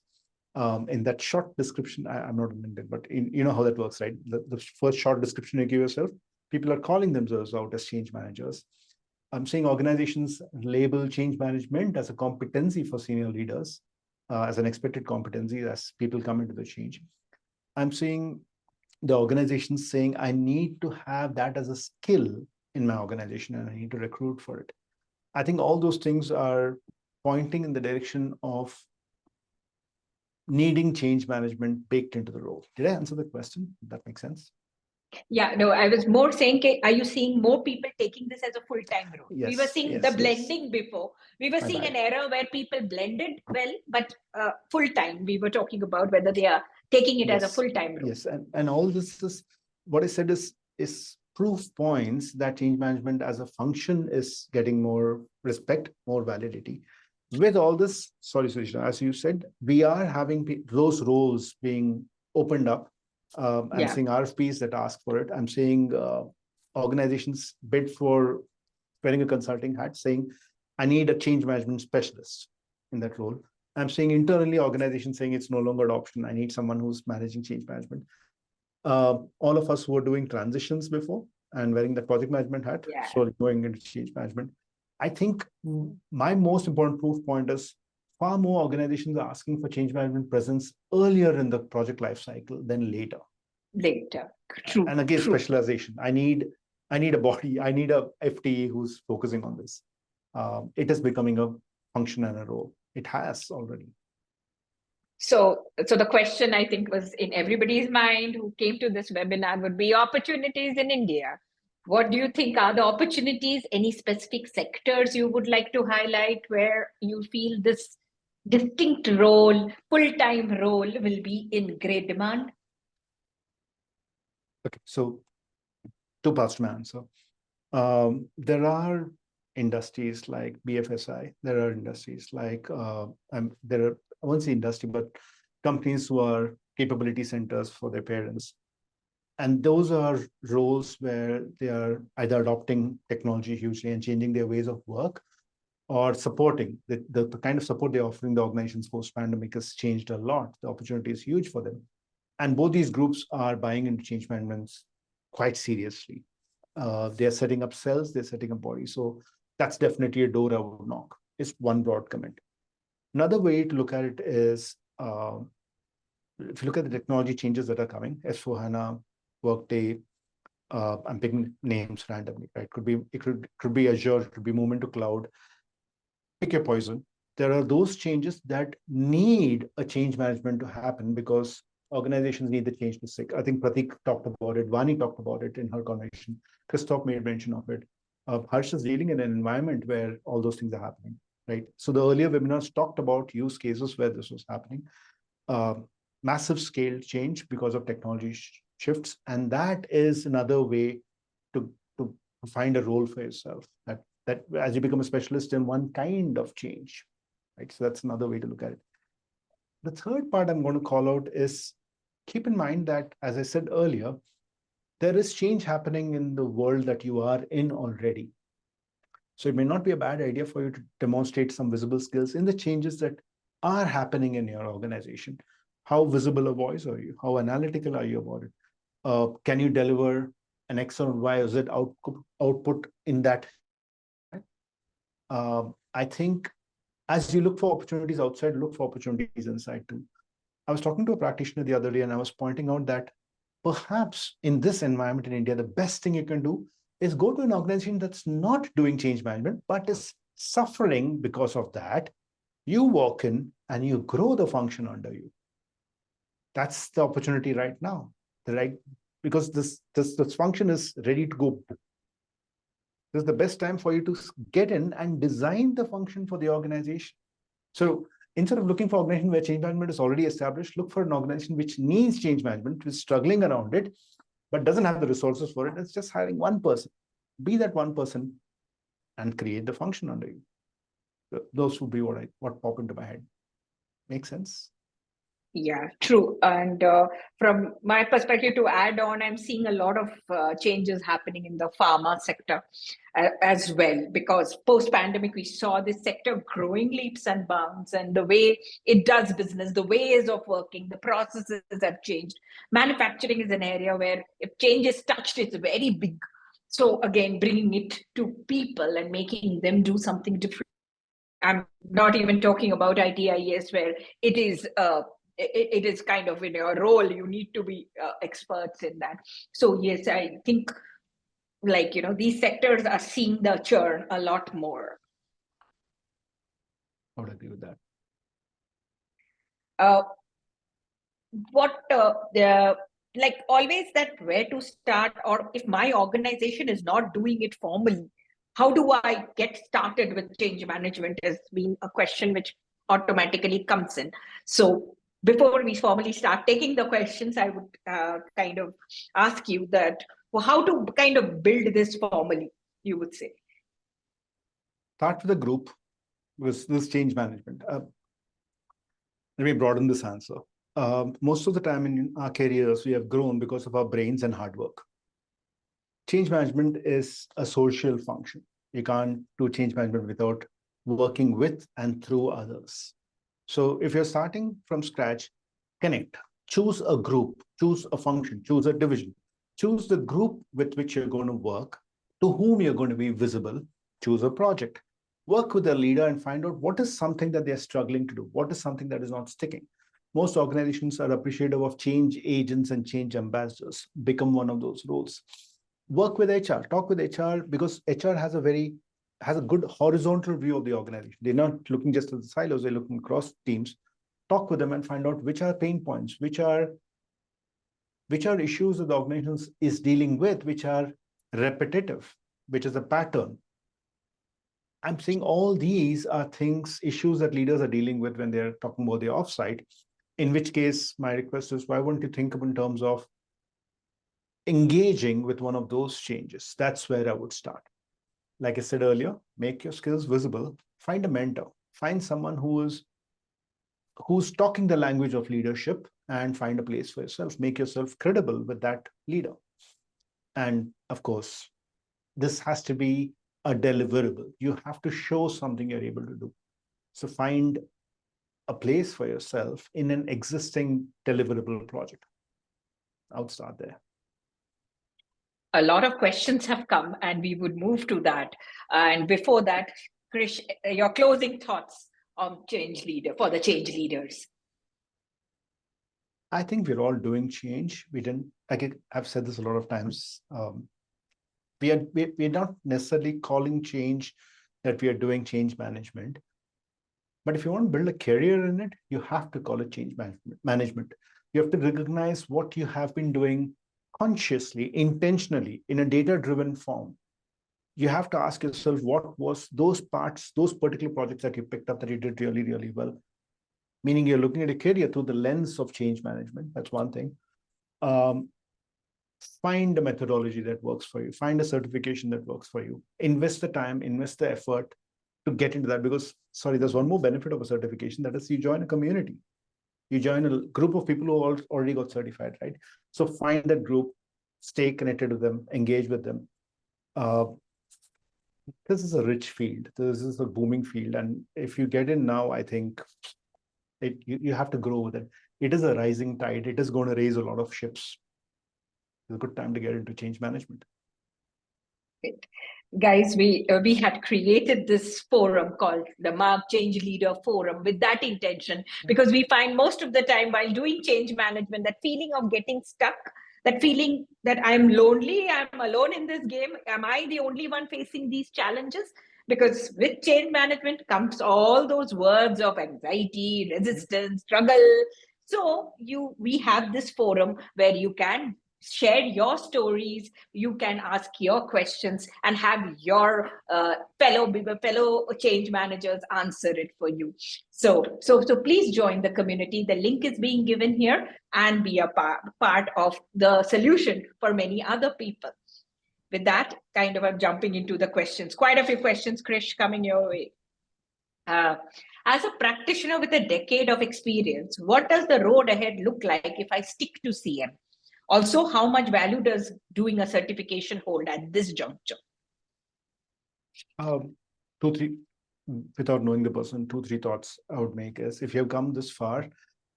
In that short description, I'm not on LinkedIn, but you know how that works, right? The first short description you give yourself, people are calling themselves out as change managers. I'm saying organizations label change management as a competency for senior leaders, as an expected competency as people come into the change. I'm seeing the organizations saying, I need to have that as a skill in my organization and I need to recruit for it. I think all those things are pointing in the direction of needing change management baked into the role. Did I answer the question? That makes sense? Yeah, no, I was more saying, are you seeing more people taking this as a full-time role? Yes, we were seeing the blending before. We were seeing an era where people blended well, but full-time, we were talking about whether they are taking it as a full-time role. Yes, and all this is, what I said is proof points that change management as a function is getting more respect, more validity. With all this, sorry, Sushna, as you said, we are having those roles being opened up. I'm seeing RFPs that ask for it. I'm seeing organizations bid for wearing a consulting hat, saying, I need a change management specialist in that role. I'm seeing internally organizations saying it's no longer an option. I need someone who's managing change management. All of us who were doing transitions before and wearing the project management hat, slowly going into change management. I think my most important proof point is far more organizations are asking for change management presence earlier in the project life cycle than later. True. And again, specialization. I need a body. I need a FTE who's focusing on this. It is becoming a function and a role. It has already. So the question I think was in everybody's mind who came to this webinar would be opportunities in India. What do you think are the opportunities? Any specific sectors you would like to highlight where you feel this distinct role, full-time role will be in great demand? Okay, so two parts to my answer. There are industries like BFSI. There are industries like there are, I won't say industry, but companies who are capability centers for their parents. And those are roles where they are either adopting technology hugely and changing their ways of work, or supporting the kind of support they're offering the organizations post-pandemic has changed a lot. The opportunity is huge for them. And both these groups are buying into change management quite seriously. They're setting up cells, they're setting up bodies. So that's definitely a door I would knock. It's one broad comment. Another way to look at it is, if you look at the technology changes that are coming, S4HANA, Workday, I'm picking names randomly, right? It could be Azure, it could be movement to cloud. Pick your poison. There are those changes that need a change management to happen because organizations need the change to stick. I think Pratik talked about it. Vani talked about it in her conversation. Christoph made mention of it. Harsh is dealing in an environment where all those things are happening, right? So the earlier webinars talked about use cases where this was happening. Massive scale change because of technology shifts. And that is another way to find a role for yourself, that as you become a specialist in one kind of change, right? So that's another way to look at it. The third part I'm going to call out is, keep in mind that, as I said earlier, there is change happening in the world that you are in already. So it may not be a bad idea for you to demonstrate some visible skills in the changes that are happening in your organization. How visible a voice are you? How analytical are you about it? Can you deliver an X or Y or Z output in that? I think as you look for opportunities outside, look for opportunities inside too. I was talking to a practitioner the other day and I was pointing out that perhaps in this environment in India, the best thing you can do is go to an organization that's not doing change management, but is suffering because of that. You walk in and you grow the function under you. That's the opportunity right now, right? Because this function is ready to go. This is the best time for you to get in and design the function for the organization. So instead of looking for an organization where change management is already established, look for an organization which needs change management, which is struggling around it, but doesn't have the resources for it. It's just hiring one person. Be that one person and create the function under you. Those would be what pop into my head. Make sense? Yeah, true. And from my perspective, to add on, I'm seeing a lot of changes happening in the pharma sector as well, because post-pandemic, we saw this sector growing leaps and bounds, and the way it does business, the ways of working, the processes have changed. Manufacturing is an area where if change is touched, it's very big. So again, bringing it to people and making them do something different. I'm not even talking about ITIS, where it is it is kind of in your role. You need to be experts in that. So yes, I think like these sectors are seeing the churn a lot more. I would agree with that. What the like always that where to start, or if my organization is not doing it formally, how do I get started with change management has been a question which automatically comes in. So before we formally start taking the questions, I would kind of ask you that, well, how to kind of build this formally, you would say. Start with a group with this change management. Let me broaden this answer. Most of the time in our careers, we have grown because of our brains and hard work. Change management is a social function. You can't do change management without working with and through others. So if you're starting from scratch, connect, choose a group, choose a function, choose a division, choose the group with which you're going to work, to whom you're going to be visible, choose a project, work with a leader and find out what is something that they're struggling to do, what is something that is not sticking. Most organizations are appreciative of change agents and change ambassadors. Become one of those roles. Work with HR, talk with HR, because HR has a good horizontal view of the organization. They're not looking just at the silos, they're looking across teams. Talk with them and find out which are pain points, which are issues that the organization is dealing with, which are repetitive, which is a pattern. I'm saying all these are issues that leaders are dealing with when they're talking about the offsite. In which case, my request is, why wouldn't you think of in terms of engaging with one of those changes? That's where I would start. Like I said earlier, make your skills visible, find a mentor, find someone who's talking the language of leadership, and find a place for yourself. Make yourself credible with that leader. And of course, this has to be a deliverable. You have to show something you're able to do. So find a place for yourself in an existing deliverable project. I would start there. A lot of questions have come, and we would move to that. And before that, Krish, your closing thoughts on change leader for the change leaders. I think we're all doing change. We didn't, I've said this a lot of times. We're not necessarily calling change that we are doing change management. But if you want to build a career in it, you have to call it change management. You have to recognize what you have been doing consciously, intentionally, in a data-driven form. You have to ask yourself, what was those parts, those particular projects that you picked up that you did really, really well? Meaning you're looking at a career through the lens of change management. That's one thing. Find a methodology that works for you. Find a certification that works for you. Invest the time, invest the effort to get into that. Because, sorry, there's one more benefit of a certification. That is, you join a community. You join a group of people who already got certified, right? So find that group, stay connected with them, engage with them. This is a rich field. This is a booming field. And if you get in now, I think you have to grow with it. It is a rising tide. It is going to raise a lot of ships. It's a good time to get into change management. Guys, we had created this forum called the Mark Change Leader Forum with that intention, because we find most of the time while doing change management, that feeling of getting stuck, that feeling that I'm lonely, I'm alone in this game. Am I the only one facing these challenges? Because with change management comes all those words of anxiety, resistance, struggle. So we have this forum where you can share your stories, you can ask your questions, and have your fellow change managers answer it for you. So please join the community. The link is being given here, and be a part of the solution for many other people. With that, kind of I'm jumping into the questions. Quite a few questions, Krish, coming your way. Uh, as a practitioner with a decade of experience, what does the road ahead look like if I stick to CM? Also, how much value does doing a certification hold at this juncture? Two, three, without knowing the person, two, three thoughts I would make is if you have come this far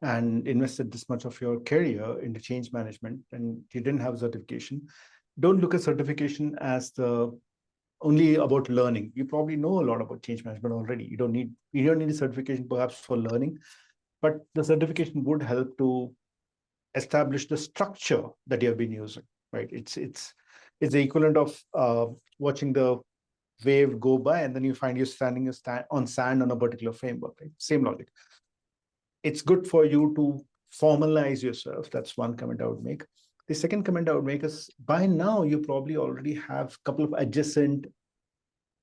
and invested this much of your career into change management and you didn't have certification, don't look at certification as the only about learning. You probably know a lot about change management already. You don't need a certification perhaps for learning, but the certification would help to establish the structure that you have been using, right? It's the equivalent of watching the wave go by and then you find you standing on sand on a particular framework, right? Same logic. It's good for you to formalize yourself. That's one comment I would make. The second comment I would make is by now you probably already have a couple of adjacent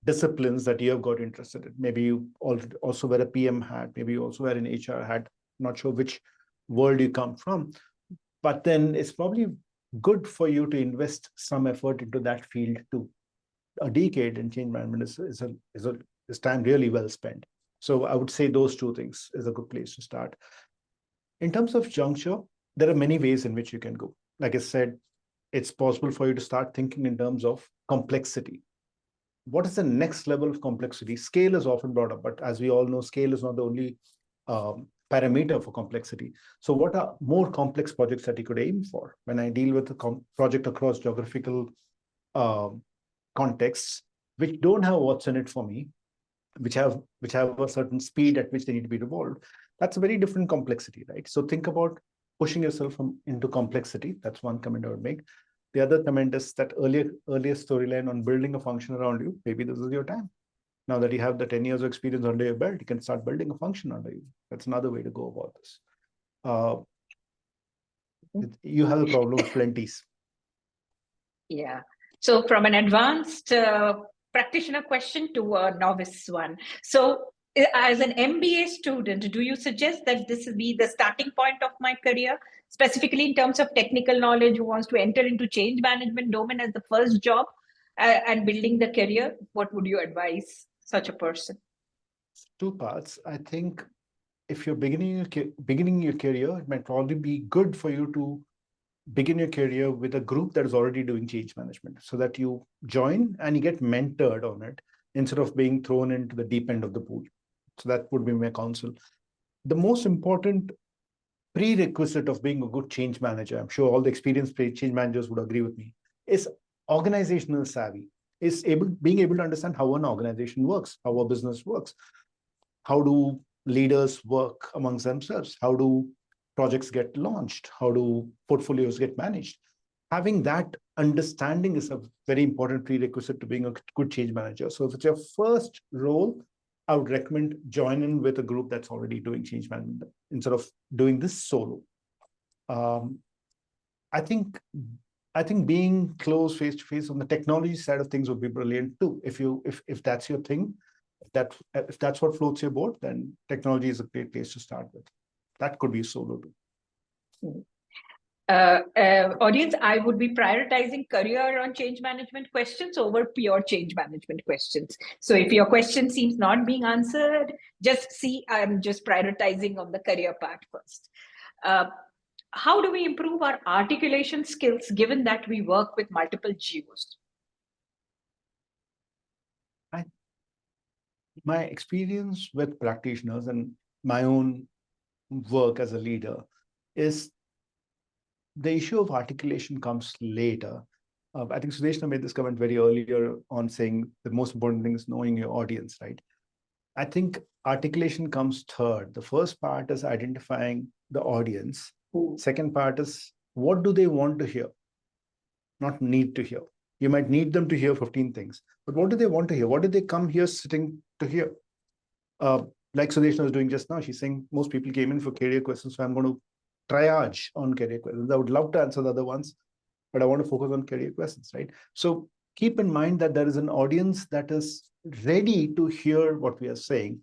disciplines that you have got interested in. Maybe you also wear a PM hat, maybe you also wear an HR hat. Not sure which world you come from, but then it's probably good for you to invest some effort into that field too. A decade in change management is time really well spent. So I would say those two things is a good place to start. In terms of juncture, there are many ways in which you can go. Like I said, it's possible for you to start thinking in terms of complexity. What is the next level of complexity? Scale is often brought up, but as we all know, scale is not the only parameter for complexity. So what are more complex projects that you could aim for? When I deal with a project across geographical contexts, which don't have what's in it for me, which have a certain speed at which they need to be resolved, that's a very different complexity, right? So think about pushing yourself into complexity. That's one comment I would make. The other comment is that earlier storyline on building a function around you. Maybe this is your time. Now that you have the 10 years of experience under your belt, you can start building a function under you. That's another way to go about this. You have a problem of plenties. Yeah. So from an advanced practitioner question to a novice one. So as an MBA student, do you suggest that this will be the starting point of my career, specifically in terms of technical knowledge, who wants to enter into change management domain as the first job and building the career? What would you advise such a person? Two parts. I think if you're beginning your career, it might probably be good for you to begin your career with a group that is already doing change management so that you join and you get mentored on it instead of being thrown into the deep end of the pool. So that would be my counsel. The most important prerequisite of being a good change manager, I'm sure all the experienced change managers would agree with me, is organizational savvy, is being able to understand how an organization works, how a business works, how do leaders work amongst themselves, how do projects get launched, how do portfolios get managed. Having that understanding is a very important prerequisite to being a good change manager. So if it's your first role, I would recommend joining with a group that's already doing change management instead of doing this solo. I think being close face to face on the technology side of things would be brilliant too. If that's your thing, if that's what floats your boat, then technology is a great place to start with. That could be solo too. Audience, I would be prioritizing career on change management questions over pure change management questions. So if your question seems not being answered, just see I'm just prioritizing on the career part first. How do we improve our articulation skills given that we work with multiple geos? My experience with practitioners and my own work as a leader is the issue of articulation comes later. I think Sudeshna made this comment very earlier on saying the most important thing is knowing your audience, right? I think articulation comes third. The first part is identifying the audience. Second part is what do they want to hear, not need to hear. You might need them to hear 15 things, but what do they want to hear? What did they come here sitting to hear? Like Sudeshna was doing just now, she's saying most people came in for career questions, so I'm going to triage on career questions. I would love to answer the other ones, but I want to focus on career questions, right? So keep in mind that there is an audience that is ready to hear what we are saying.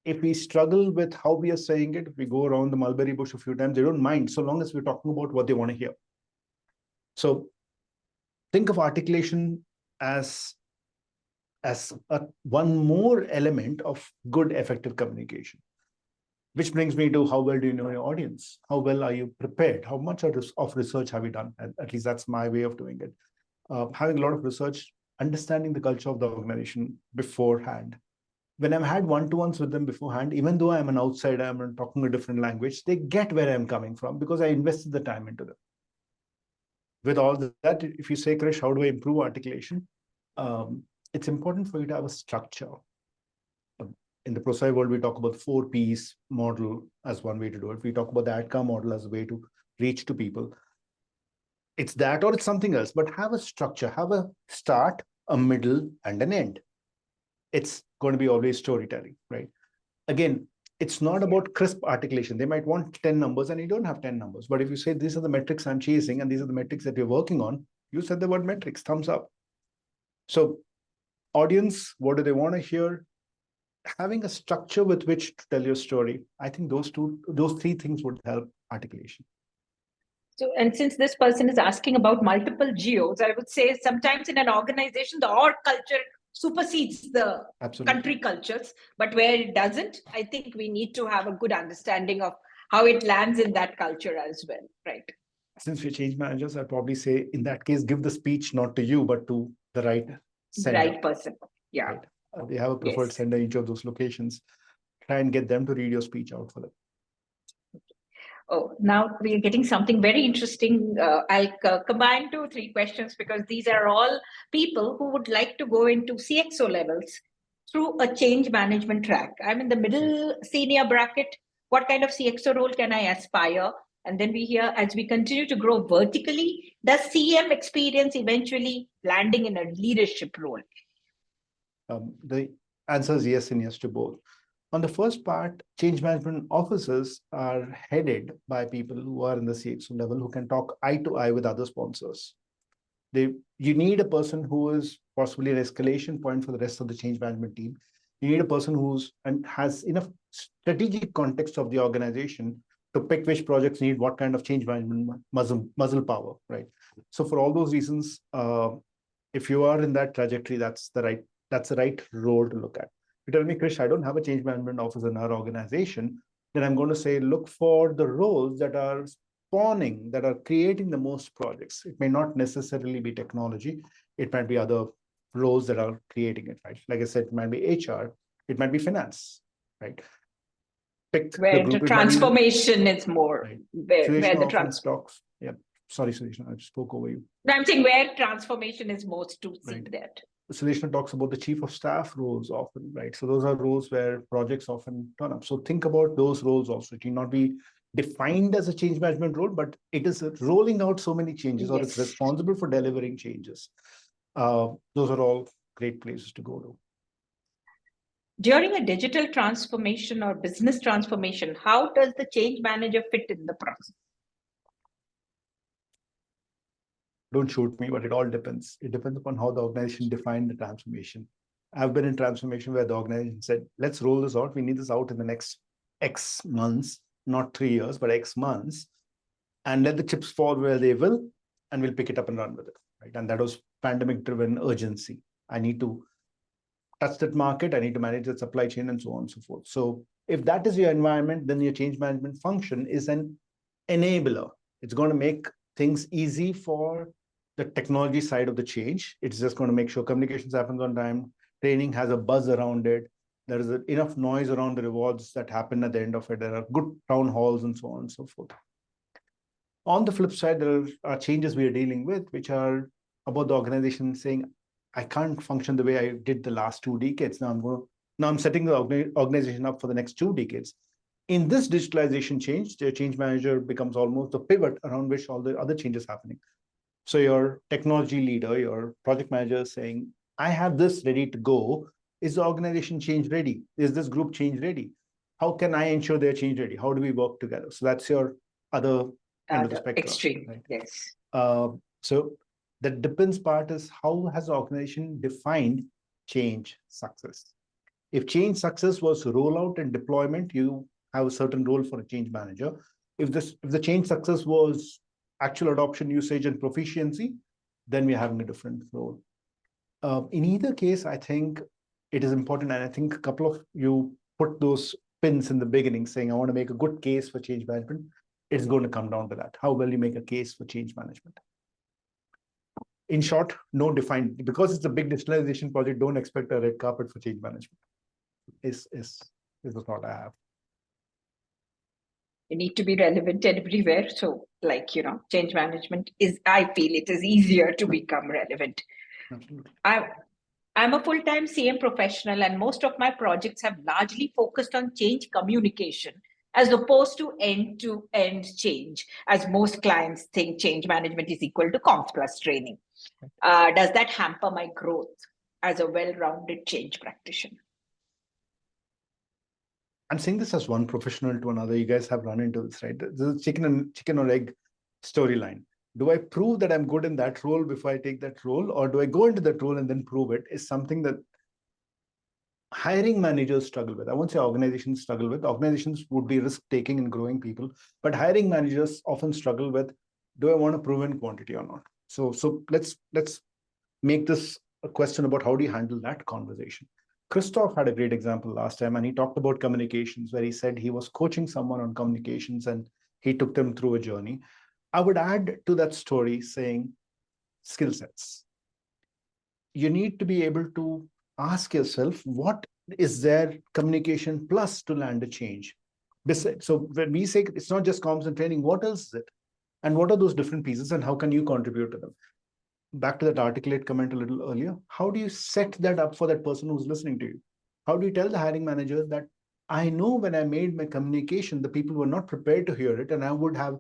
If we struggle with how we are saying it, if we go around the mulberry bush a few times, they don't mind so long as we're talking about what they want to hear. So think of articulation as as one more element of good, effective communication. Which brings me to how well do you know your audience? How well are you prepared? How much of research have you done? At least that's my way of doing it. Having a lot of research, understanding the culture of the organization beforehand. When I've had one-to-ones with them beforehand, even though I'm an outsider, I'm talking a different language, they get where I'm coming from because I invested the time into them. With all that, if you say, Krish, how do I improve articulation? It's important for you to have a structure. In the ProSci world, we talk about 4Ps model as one way to do it. We talk about the ADCA model as a way to reach to people. It's that or it's something else, but have a structure, have a start, a middle, and an end. It's going to be always storytelling, right? Again, it's not about crisp articulation. They might want 10 numbers and you don't have 10 numbers. But if you say, these are the metrics I'm chasing and these are the metrics that we're working on, you said the word metrics, thumbs up. So audience, what do they want to hear? Having a structure with which to tell your story, I think those three things would help articulation. So, and since this person is asking about multiple geos, I would say sometimes in an organization, the org culture supersedes the country cultures, but where it doesn't, I think we need to have a good understanding of how it lands in that culture as well, right? Since we're change managers, I'd probably say in that case, give the speech not to you, but to the right sender. Right person. Yeah. Right. They have a preferred sender in each of those locations. Try and get them to read your speech out for them. Oh, now we are getting something very interesting. I'll combine 2-3 questions because these are all people who would like to go into CXO levels through a change management track. I'm in the middle senior bracket. What kind of CXO role can I aspire? And then we hear, as we continue to grow vertically, does CM experience eventually landing in a leadership role? The answer is yes and yes to both. On the first part, change management officers are headed by people who are in the CXO level who can talk eye to eye with other sponsors. You need a person who is possibly an escalation point for the rest of the change management team. You need a person who's and has enough strategic context of the organization to pick which projects need what kind of change management muscle power, right? So for all those reasons, if you are in that trajectory, that's the right role to look at. You tell me, Krish, I don't have a change management office in our organization, then I'm going to say, look for the roles that are spawning, that are creating the most projects. It may not necessarily be technology. It might be other roles that are creating it, right? Like I said, it might be HR, it might be finance, right? Pick where the the transformation is more, right. where the transformation talks. Yeah. Sorry, Sudeshna, I spoke over you. I'm saying where transformation is most to see that. Sudeshna talks about the chief of staff roles often, right? So those are roles where projects often turn up. So think about those roles also. It need not be defined as a change management role, but it is rolling out so many changes or it's responsible for delivering changes. Those are all great places to go to. During a digital transformation or business transformation, how does the change manager fit in the process? Don't shoot me, but it all depends. It depends upon how the organization defined the transformation. I've been in transformation where the organization said, let's roll this out. We need this out in the next X months, not 3 years, but X months, and let the chips fall where they will, and we'll pick it up and run with it, right? And that was pandemic-driven urgency. I need to touch that market. I need to manage the supply chain and so on and so forth. So if that is your environment, then your change management function is an enabler. It's going to make things easy for the technology side of the change. It's just going to make sure communications happens on time, training has a buzz around it, there is enough noise around the rewards that happen at the end of it, there are good town halls and so on and so forth. On the flip side, there are changes we are dealing with, which are about the organization saying, I can't function the way I did the last 2 decades. Now I'm setting the organization up for the next 2 decades. In this digitalization change, the change manager becomes almost the pivot around which all the other changes happening. So your technology leader, your project manager is saying, I have this ready to go. Is the organization change ready? Is this group change ready? How can I ensure they're change ready? How do we work together? So that's your other end of the spectrum. Extreme, right? Yes. So the depends part is how has the organization defined change success? If change success was rollout and deployment, you have a certain role for a change manager. If the change success was actual adoption, usage, and proficiency, then we're having a different role. In either case, I think it is important, and I think a couple of you put those pins in the beginning saying, I want to make a good case for change management. It's going to come down to that. How well you make a case for change management. In short, no defined, because it's a big digitalization project, don't expect a red carpet for change management. Is the thought I have. You need to be relevant everywhere. So, like, change management I feel it is easier to become relevant. Absolutely. I'm a full-time CM professional, and most of my projects have largely focused on change communication as opposed to end-to-end change, as most clients think change management is equal to comms plus training. Does that hamper my growth as a well-rounded change practitioner? I'm saying this as one professional to another. You guys have run into this, right? This is chicken or egg storyline. Do I prove that I'm good in that role before I take that role, or do I go into that role and then prove it? Is something that hiring managers struggle with. I won't say organizations struggle with. Organizations would be risk-taking and growing people, but hiring managers often struggle with, do I want a proven quantity or not? So let's make this a question about how do you handle that conversation. Christoph had a great example last time, and he talked about communications, where he said he was coaching someone on communications and he took them through a journey. I would add to that story saying skill sets. You need to be able to ask yourself, what is their communication plus to land a change? So when we say it's not just comms and training, what else is it? And what are those different pieces and how can you contribute to them? Back to that articulate comment a little earlier, how do you set that up for that person who's listening to you? How do you tell the hiring manager that I know when I made my communication, the people were not prepared to hear it, and I would have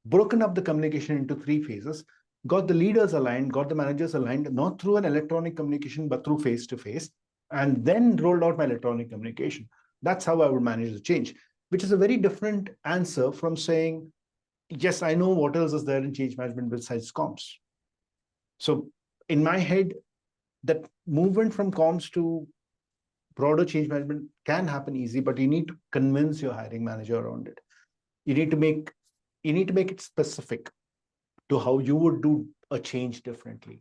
broken up the communication into 3 phases, got the leaders aligned, got the managers aligned, not through an electronic communication, but through face-to-face, and then rolled out my electronic communication. That's how I would manage the change, which is a very different answer from saying, yes, I know what else is there in change management besides comms. So in my head, that movement from comms to broader change management can happen easy, but you need to convince your hiring manager around it. You need to make it specific to how you would do a change differently.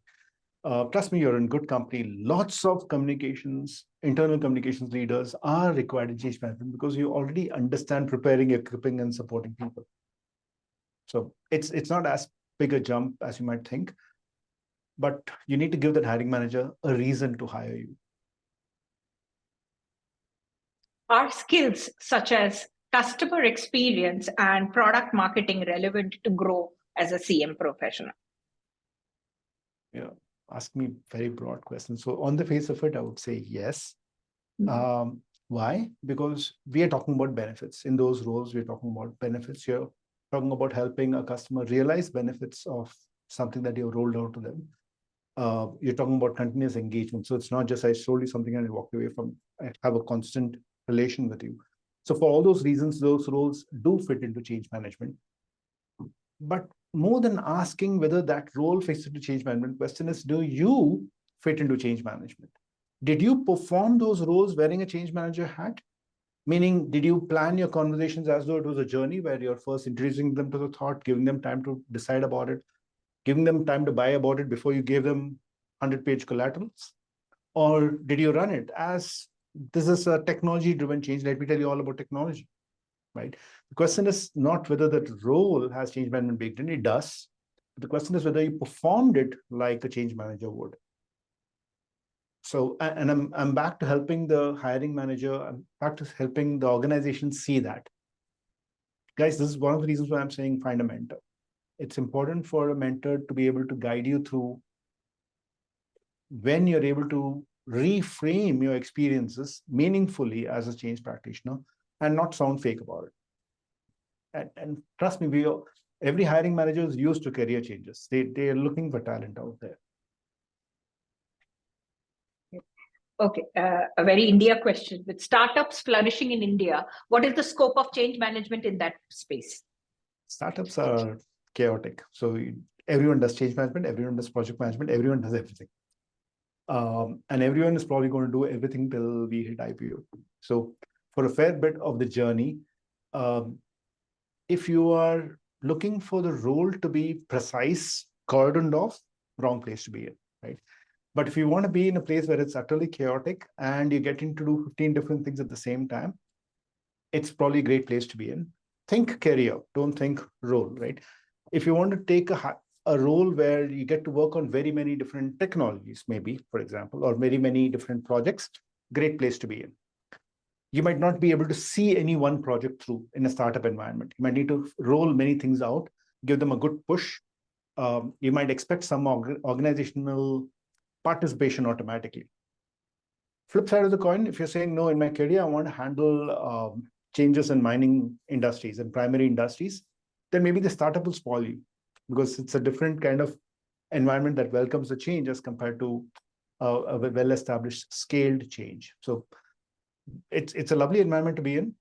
Trust me, you're in good company. Lots of communications, internal communications leaders are required in change management because you already understand preparing, equipping, and supporting people. So it's not as big a jump as you might think, but you need to give that hiring manager a reason to hire you. Are skills such as customer experience and product marketing relevant to grow as a CM professional? Yeah, ask me very broad questions. So on the face of it, I would say yes. Why? Because we are talking about benefits. In those roles, we're talking about benefits. You're talking about helping a customer realize benefits of something that you've rolled out to them. You're talking about continuous engagement. So it's not just I sold you something and I walked away from. I have a constant relation with you. So for all those reasons, those roles do fit into change management. But more than asking whether that role fits into change management, question is, do you fit into change management? Did you perform those roles wearing a change manager hat? Meaning, did you plan your conversations as though it was a journey where you're first introducing them to the thought, giving them time to decide about it, giving them time to buy about it before you gave them 100-page collaterals? Or did you run it as this is a technology-driven change? Let me tell you all about technology, right? The question is not whether that role has change management baked in. It does. But the question is whether you performed it like a change manager would. So, and I'm back to helping the hiring manager. I'm back to helping the organization see that. Guys, this is one of the reasons why I'm saying find a mentor. It's important for a mentor to be able to guide you through when you're able to reframe your experiences meaningfully as a change practitioner and not sound fake about it. And trust me, every hiring manager is used to career changes. They are looking for talent out there. Okay, a very India question. With startups flourishing in India, what is the scope of change management in that space? Startups are chaotic. So everyone does change management, everyone does project management, everyone does everything. And everyone is probably going to do everything till we hit IPO. So for a fair bit of the journey, if you are looking for the role to be precise, cordoned off, wrong place to be in, right? But if you want to be in a place where it's utterly chaotic and you get into do 15 different things at the same time, it's probably a great place to be in. Think career, don't think role, right? If you want to take a role where you get to work on very many different technologies, maybe, for example, or very many different projects, great place to be in. You might not be able to see any one project through in a startup environment. You might need to roll many things out, give them a good push. You might expect some organizational participation automatically. Flip side of the coin, if you're saying, no, in my career, I want to handle changes in mining industries and primary industries, then maybe the startup will spoil you because it's a different kind of environment that welcomes the change as compared to a well-established scaled change. So it's a lovely environment to be in.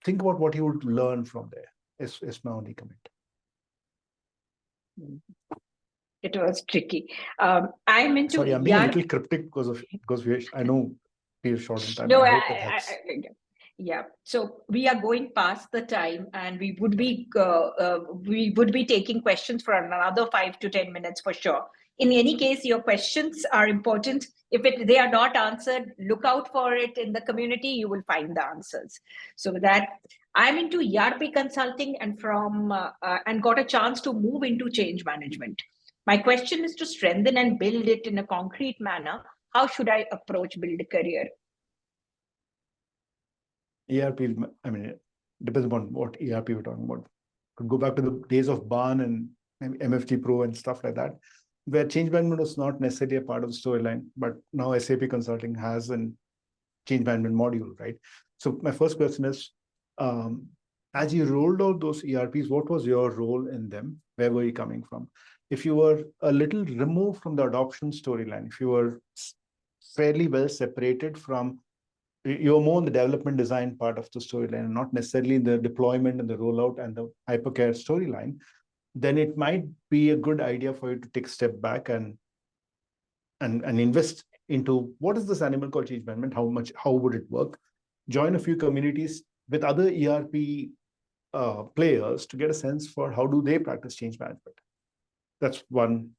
Think about what you would learn from there. Is my only comment. It was tricky. I'm into Sorry, I'm being a little cryptic because I know we're short on time. No, I hope that helps. Yeah. So we are going past the time, and we would be taking questions for another 5 to 10 minutes for sure. In any case, your questions are important. If they are not answered, look out for it in the community. You will find the answers. So that I'm into ERP consulting and and got a chance to move into change management. My question is to strengthen and build it in a concrete manner. How should I approach build a career? ERP, I mean, it depends upon what ERP we're talking about. Could go back to the days of Barn and MFG Pro and stuff like that, where change management was not necessarily a part of the storyline, but now SAP Consulting has a change management module, right? So my first question is, as you rolled out those ERPs, what was your role in them? Where were you coming from? If you were a little removed from the adoption storyline, if you were fairly well separated from, you're more in the development design part of the storyline and not necessarily in the deployment and the rollout and the hypercare storyline, then it might be a good idea for you to take a step back and invest into what is this animal called change management, how would it work, join a few communities with other ERP players to get a sense for how do they practice change management. That's one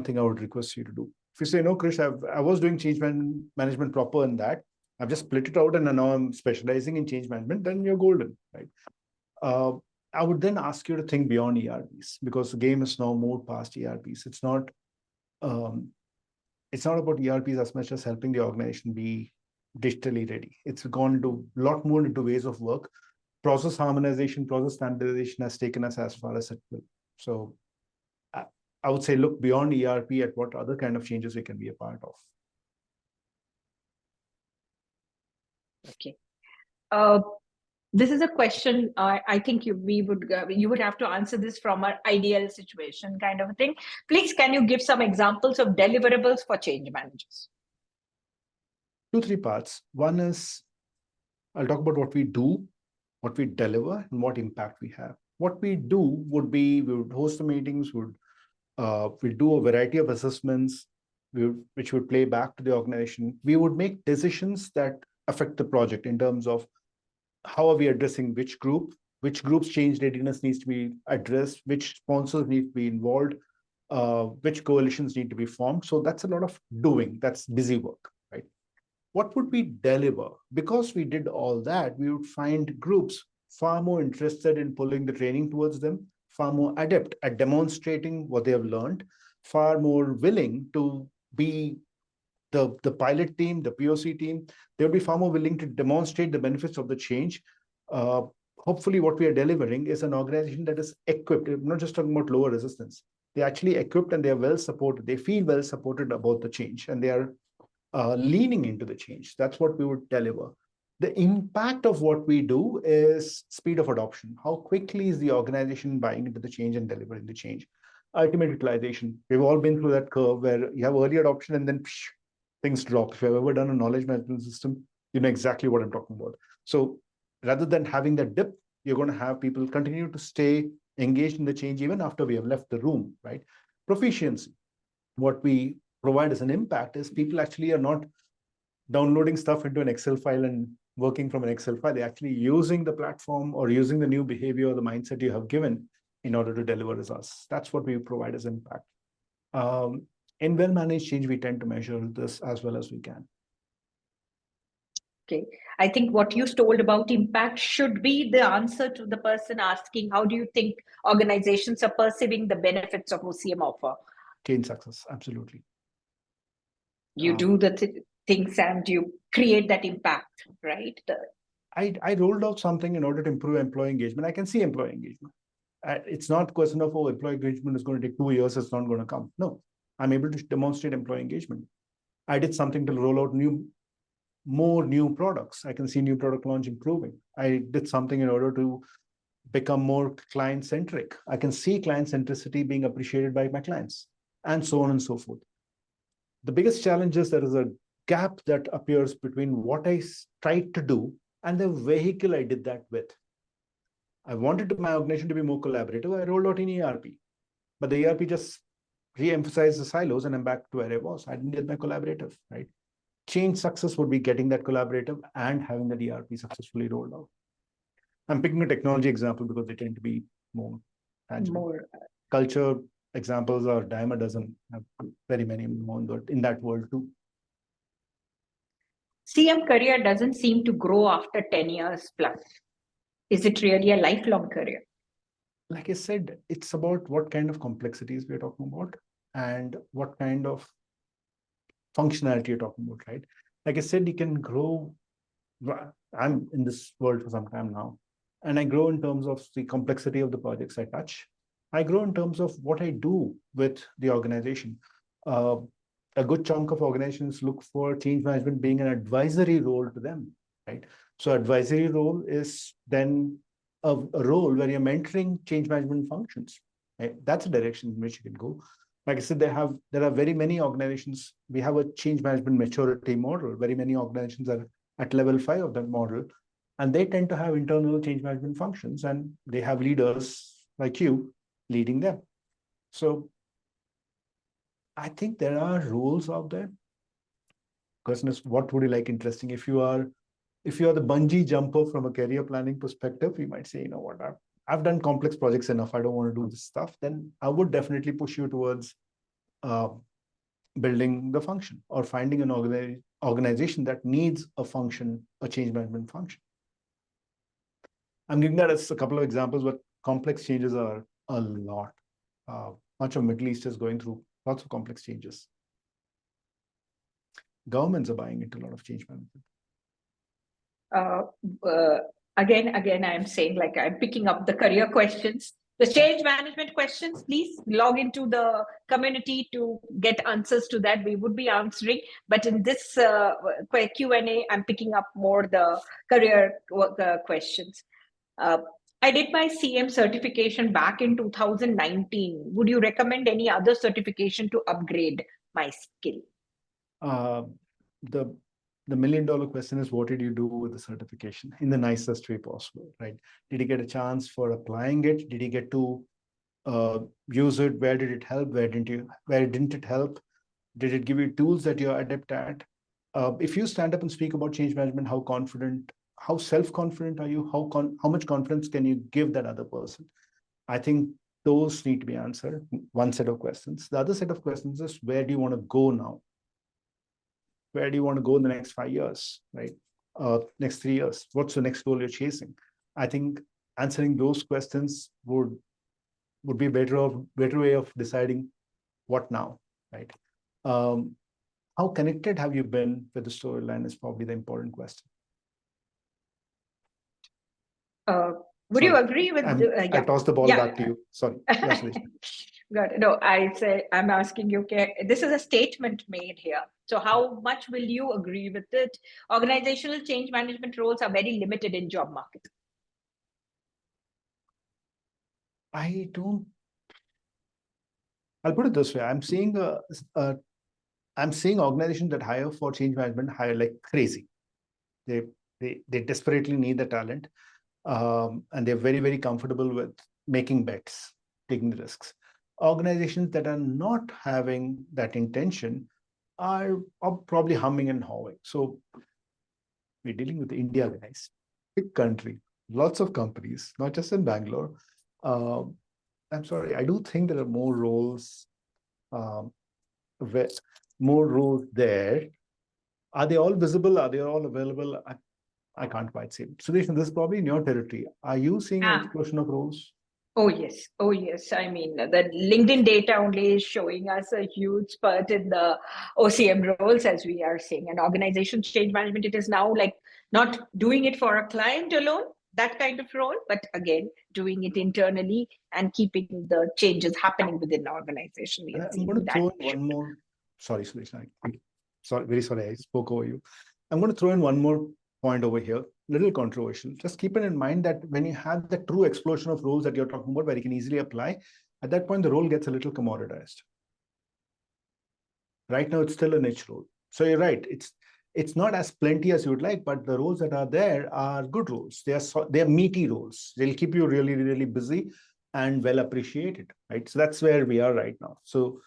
thing I would request you to do. If you say, no, Krish, I was doing change management proper in that, I've just split it out and now I'm specializing in change management, then you're golden, right? I would then ask you to think beyond ERPs because the game is now moved past ERPs. It's not about ERPs as much as helping the organization be digitally ready. It's gone into a lot more into ways of work. Process harmonization, process standardization has taken us as far as it will. So I would say look beyond ERP at what other kind of changes we can be a part of. Okay. This is a question I think you would have to answer this from an ideal situation kind of a thing. Please, can you give some examples of deliverables for change managers? 2-3 parts. One is I'll talk about what we do, what we deliver, and what impact we have. What we do would be we would host the meetings, we'll do a variety of assessments, which would play back to the organization. We would make decisions that affect the project in terms of how are we addressing which group's change readiness needs to be addressed, which sponsors need to be involved, which coalitions need to be formed. So that's a lot of doing. That's busy work, right? What would we deliver? Because we did all that, we would find groups far more interested in pulling the training towards them, far more adept at demonstrating what they have learned, far more willing to be the pilot team, the POC team. They'll be far more willing to demonstrate the benefits of the change. Hopefully what we are delivering is an organization that is equipped. I'm not just talking about lower resistance. They're actually equipped and they're well supported. They feel well supported about the change and they are leaning into the change. That's what we would deliver. The impact of what we do is speed of adoption. How quickly is the organization buying into the change and delivering the change? Ultimate utilization. We've all been through that curve where you have early adoption and then things drop. If you've ever done a knowledge management system, you know exactly what I'm talking about. So rather than having that dip, you're going to have people continue to stay engaged in the change even after we have left the room, right? Proficiency. What we provide as an impact is people actually are not downloading stuff into an Excel file and working from an Excel file. They're actually using the platform or using the new behavior or the mindset you have given in order to deliver results. That's what we provide as impact. In well-managed change, we tend to measure this as well as we can. Okay. I think what you told about impact should be the answer to the person asking, how do you think organizations are perceiving the benefits of OCM offer? Change success, absolutely. You do the things and you create that impact, right? I rolled out something in order to improve employee engagement. I can see employee engagement. It's not a question of, oh, employee engagement is going to take 2 years, it's not going to come. No, I'm able to demonstrate employee engagement. I did something to roll out more new products. I can see new product launch improving. I did something in order to become more client-centric. I can see client centricity being appreciated by my clients, and so on and so forth. The biggest challenge is there is a gap that appears between what I tried to do and the vehicle I did that with. I wanted my organization to be more collaborative. I rolled out an ERP, but the ERP just re-emphasized the silos, and I'm back to where I was. I didn't get my collaborative, right? Change success would be getting that collaborative and having the ERP successfully rolled out. I'm picking a technology example because they tend to be more tangible. More culture examples are dime a dozen. Have very many more in that world too. CM career doesn't seem to grow after 10 years plus. Is it really a lifelong career? Like I said, it's about what kind of complexities we're talking about and what kind of functionality you're talking about, right? Like I said, you can grow. I'm in this world for some time now, and I grow in terms of the complexity of the projects I touch. I grow in terms of what I do with the organization. A good chunk of organizations look for change management being an advisory role to them, right? So advisory role is then a role where you're mentoring change management functions. Right? That's a direction in which you can go. Like I said, there are very many organizations. We have a change management maturity model. Very many organizations are at level 5 of that model, and they tend to have internal change management functions, and they have leaders like you leading them. So I think there are rules out there. Question is, what would you like interesting? If you are the bungee jumper from a career planning perspective, you might say, you know what, I've done complex projects enough. I don't want to do this stuff. Then I would definitely push you towards building the function or finding an organization that needs a function, a change management function. I'm giving that as a couple of examples, but complex changes are a lot. Much of Middle East is going through lots of complex changes. Governments are buying into a lot of change management. Again, I'm saying, like, I'm picking up the career questions. The change management questions, please log into the community to get answers to that. We would be answering. But in this Q&A, I'm picking up more the career questions. I did my CM certification back in 2019. Would you recommend any other certification to upgrade my skill? The million-dollar question is, what did you do with the certification in the nicest way possible, right? Did you get a chance for applying it? Did you get to use it? Where did it help? Where didn't it help? Did it give you tools that you're adept at? If you stand up and speak about change management, how self-confident are you? How much confidence can you give that other person? I think those need to be answered. One set of questions. The other set of questions is, where do you want to go now? Where do you want to go in the next 5 years, right? Next 3 years? What's the next goal you're chasing? I think answering those questions would be a better way of deciding what now, right? How connected have you been with the storyline is probably the important question. Would you agree with? I tossed the ball back to you. Sorry. Got it. No, I'm asking you, okay, this is a statement made here. So how much will you agree with it? Organizational change management roles are very limited in job market. I'll put it this way. I'm seeing organizations that hire for change management hire like crazy. They desperately need the talent. And they're very, very comfortable with making bets, taking the risks. Organizations that are not having that intention are probably humming and hawing. So we're dealing with India, guys, big country, lots of companies, not just in Bangalore. I'm sorry, I do think there are more roles more roles there. Are they all visible? Are they all available? I can't quite say. Sudesh, this is probably in your territory. Are you seeing an explosion of roles? Oh, yes. Oh, yes. I mean, the LinkedIn data only is showing us a huge spurt in the OCM roles, as we are seeing. And organization change management, it is now like not doing it for a client alone, that kind of role, but again, doing it internally and keeping the changes happening within the organization. We are I'm going to that throw in one more. Sorry, Sudesh. Sorry, very sorry. I spoke over you. I'm going to throw in one more point over here, little controversial. Just keep it in mind that when you have the true explosion of roles that you're talking about, where you can easily apply, at that point, the role gets a little commoditized. Right now, it's still a niche role. So you're right. It's not as plenty as you would like, but the roles that are there are good roles. They're meaty roles. They'll keep you really, really busy and well appreciated, right? So that's where we are right now. So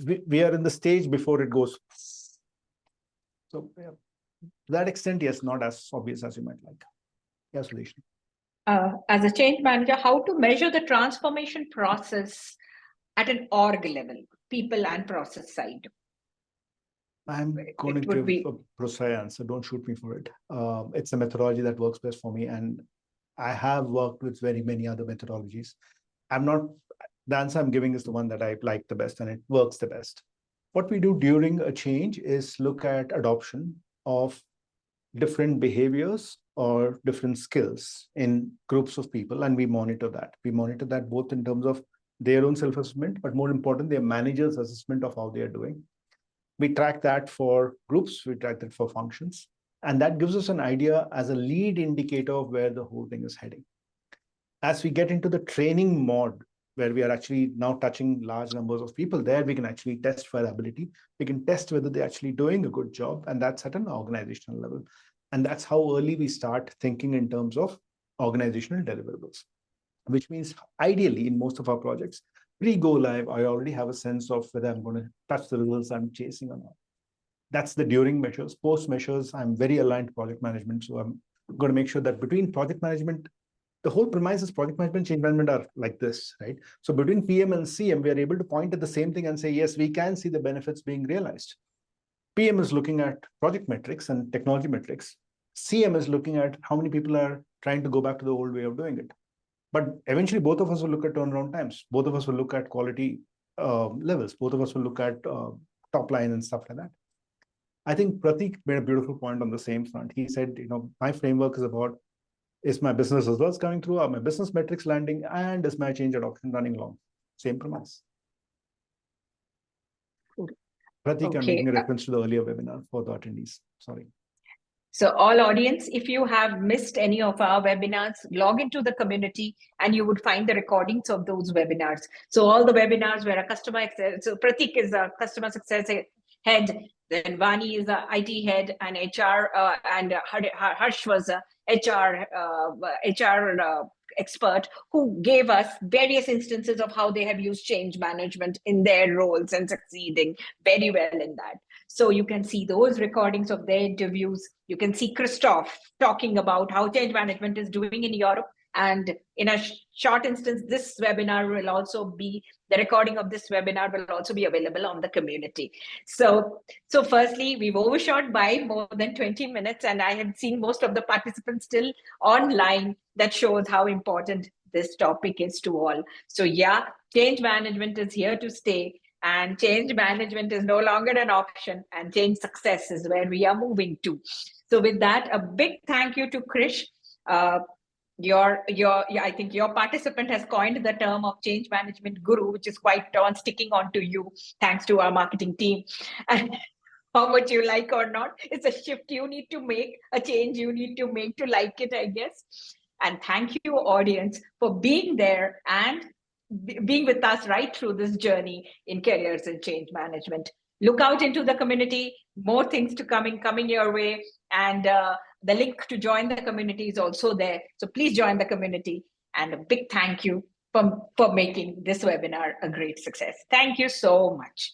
we are in the stage before it goes. So yeah, to that extent, yes, not as obvious as you might like. Yeah, Sudesh. As a change manager, how to measure the transformation process at an org level, people and process side? I'm going to give a precise answer. Don't shoot me for it. It's a methodology that works best for me. And I have worked with very many other methodologies. The answer I'm giving is the one that I like the best and it works the best. What we do during a change is look at adoption of different behaviors or different skills in groups of people, and we monitor that. We monitor that both in terms of their own self-assessment, but more important, their manager's assessment of how they are doing. We track that for groups, we track that for functions, and that gives us an idea as a lead indicator of where the whole thing is heading. As we get into the training mode, where we are actually now touching large numbers of people, there we can actually test for ability. We can test whether they're actually doing a good job, and that's at an organizational level. And that's how early we start thinking in terms of organizational deliverables, which means ideally in most of our projects, pre-go live, I already have a sense of whether I'm going to touch the results I'm chasing or not. That's the during measures. Post measures, I'm very aligned to project management. So I'm going to make sure that between project management, the whole premise is project management, change management are like this, right? So between PM and CM, we are able to point at the same thing and say, yes, we can see the benefits being realized. PM is looking at project metrics and technology metrics. CM is looking at how many people are trying to go back to the old way of doing it. But eventually, both of us will look at turnaround times. Both of us will look at quality levels. Both of us will look at top line and stuff like that. I think Pratik made a beautiful point on the same front. He said, my framework is about, is my business results coming through? Are my business metrics landing? And is my change adoption running along? Same premise. Pratik, I'm making a reference to the earlier webinar for the attendees. Sorry. So all audience, if you have missed any of our webinars, log into the community and you would find the recordings of those webinars. So all the webinars where a customer, so Pratik is a customer success head, then Vani is a IT head, and HR, and Harsh was a HR expert who gave us various instances of how they have used change management in their roles and succeeding very well in that. So you can see those recordings of their interviews. You can see Christoph talking about how change management is doing in Europe. And in a short instance, this webinar will also be, the recording of this webinar will also be available on the community. So firstly, we've overshot by more than 20 minutes, and I have seen most of the participants still online. That shows how important this topic is to all. So yeah, change management is here to stay. And change management is no longer an option, and change success is where we are moving to. So with that, a big thank you to Krish. I think your participant has coined the term of change management guru, which is quite on sticking on to you, thanks to our marketing team. And how much you like or not, it's a shift you need to make, a change you need to make to like it, I guess. And thank you, audience, for being there and being with us right through this journey in careers and change management. Look out into the community, more things to coming your way, and the link to join the community is also there. So please join the community, and a big thank you for making this webinar a great success. Thank you so much.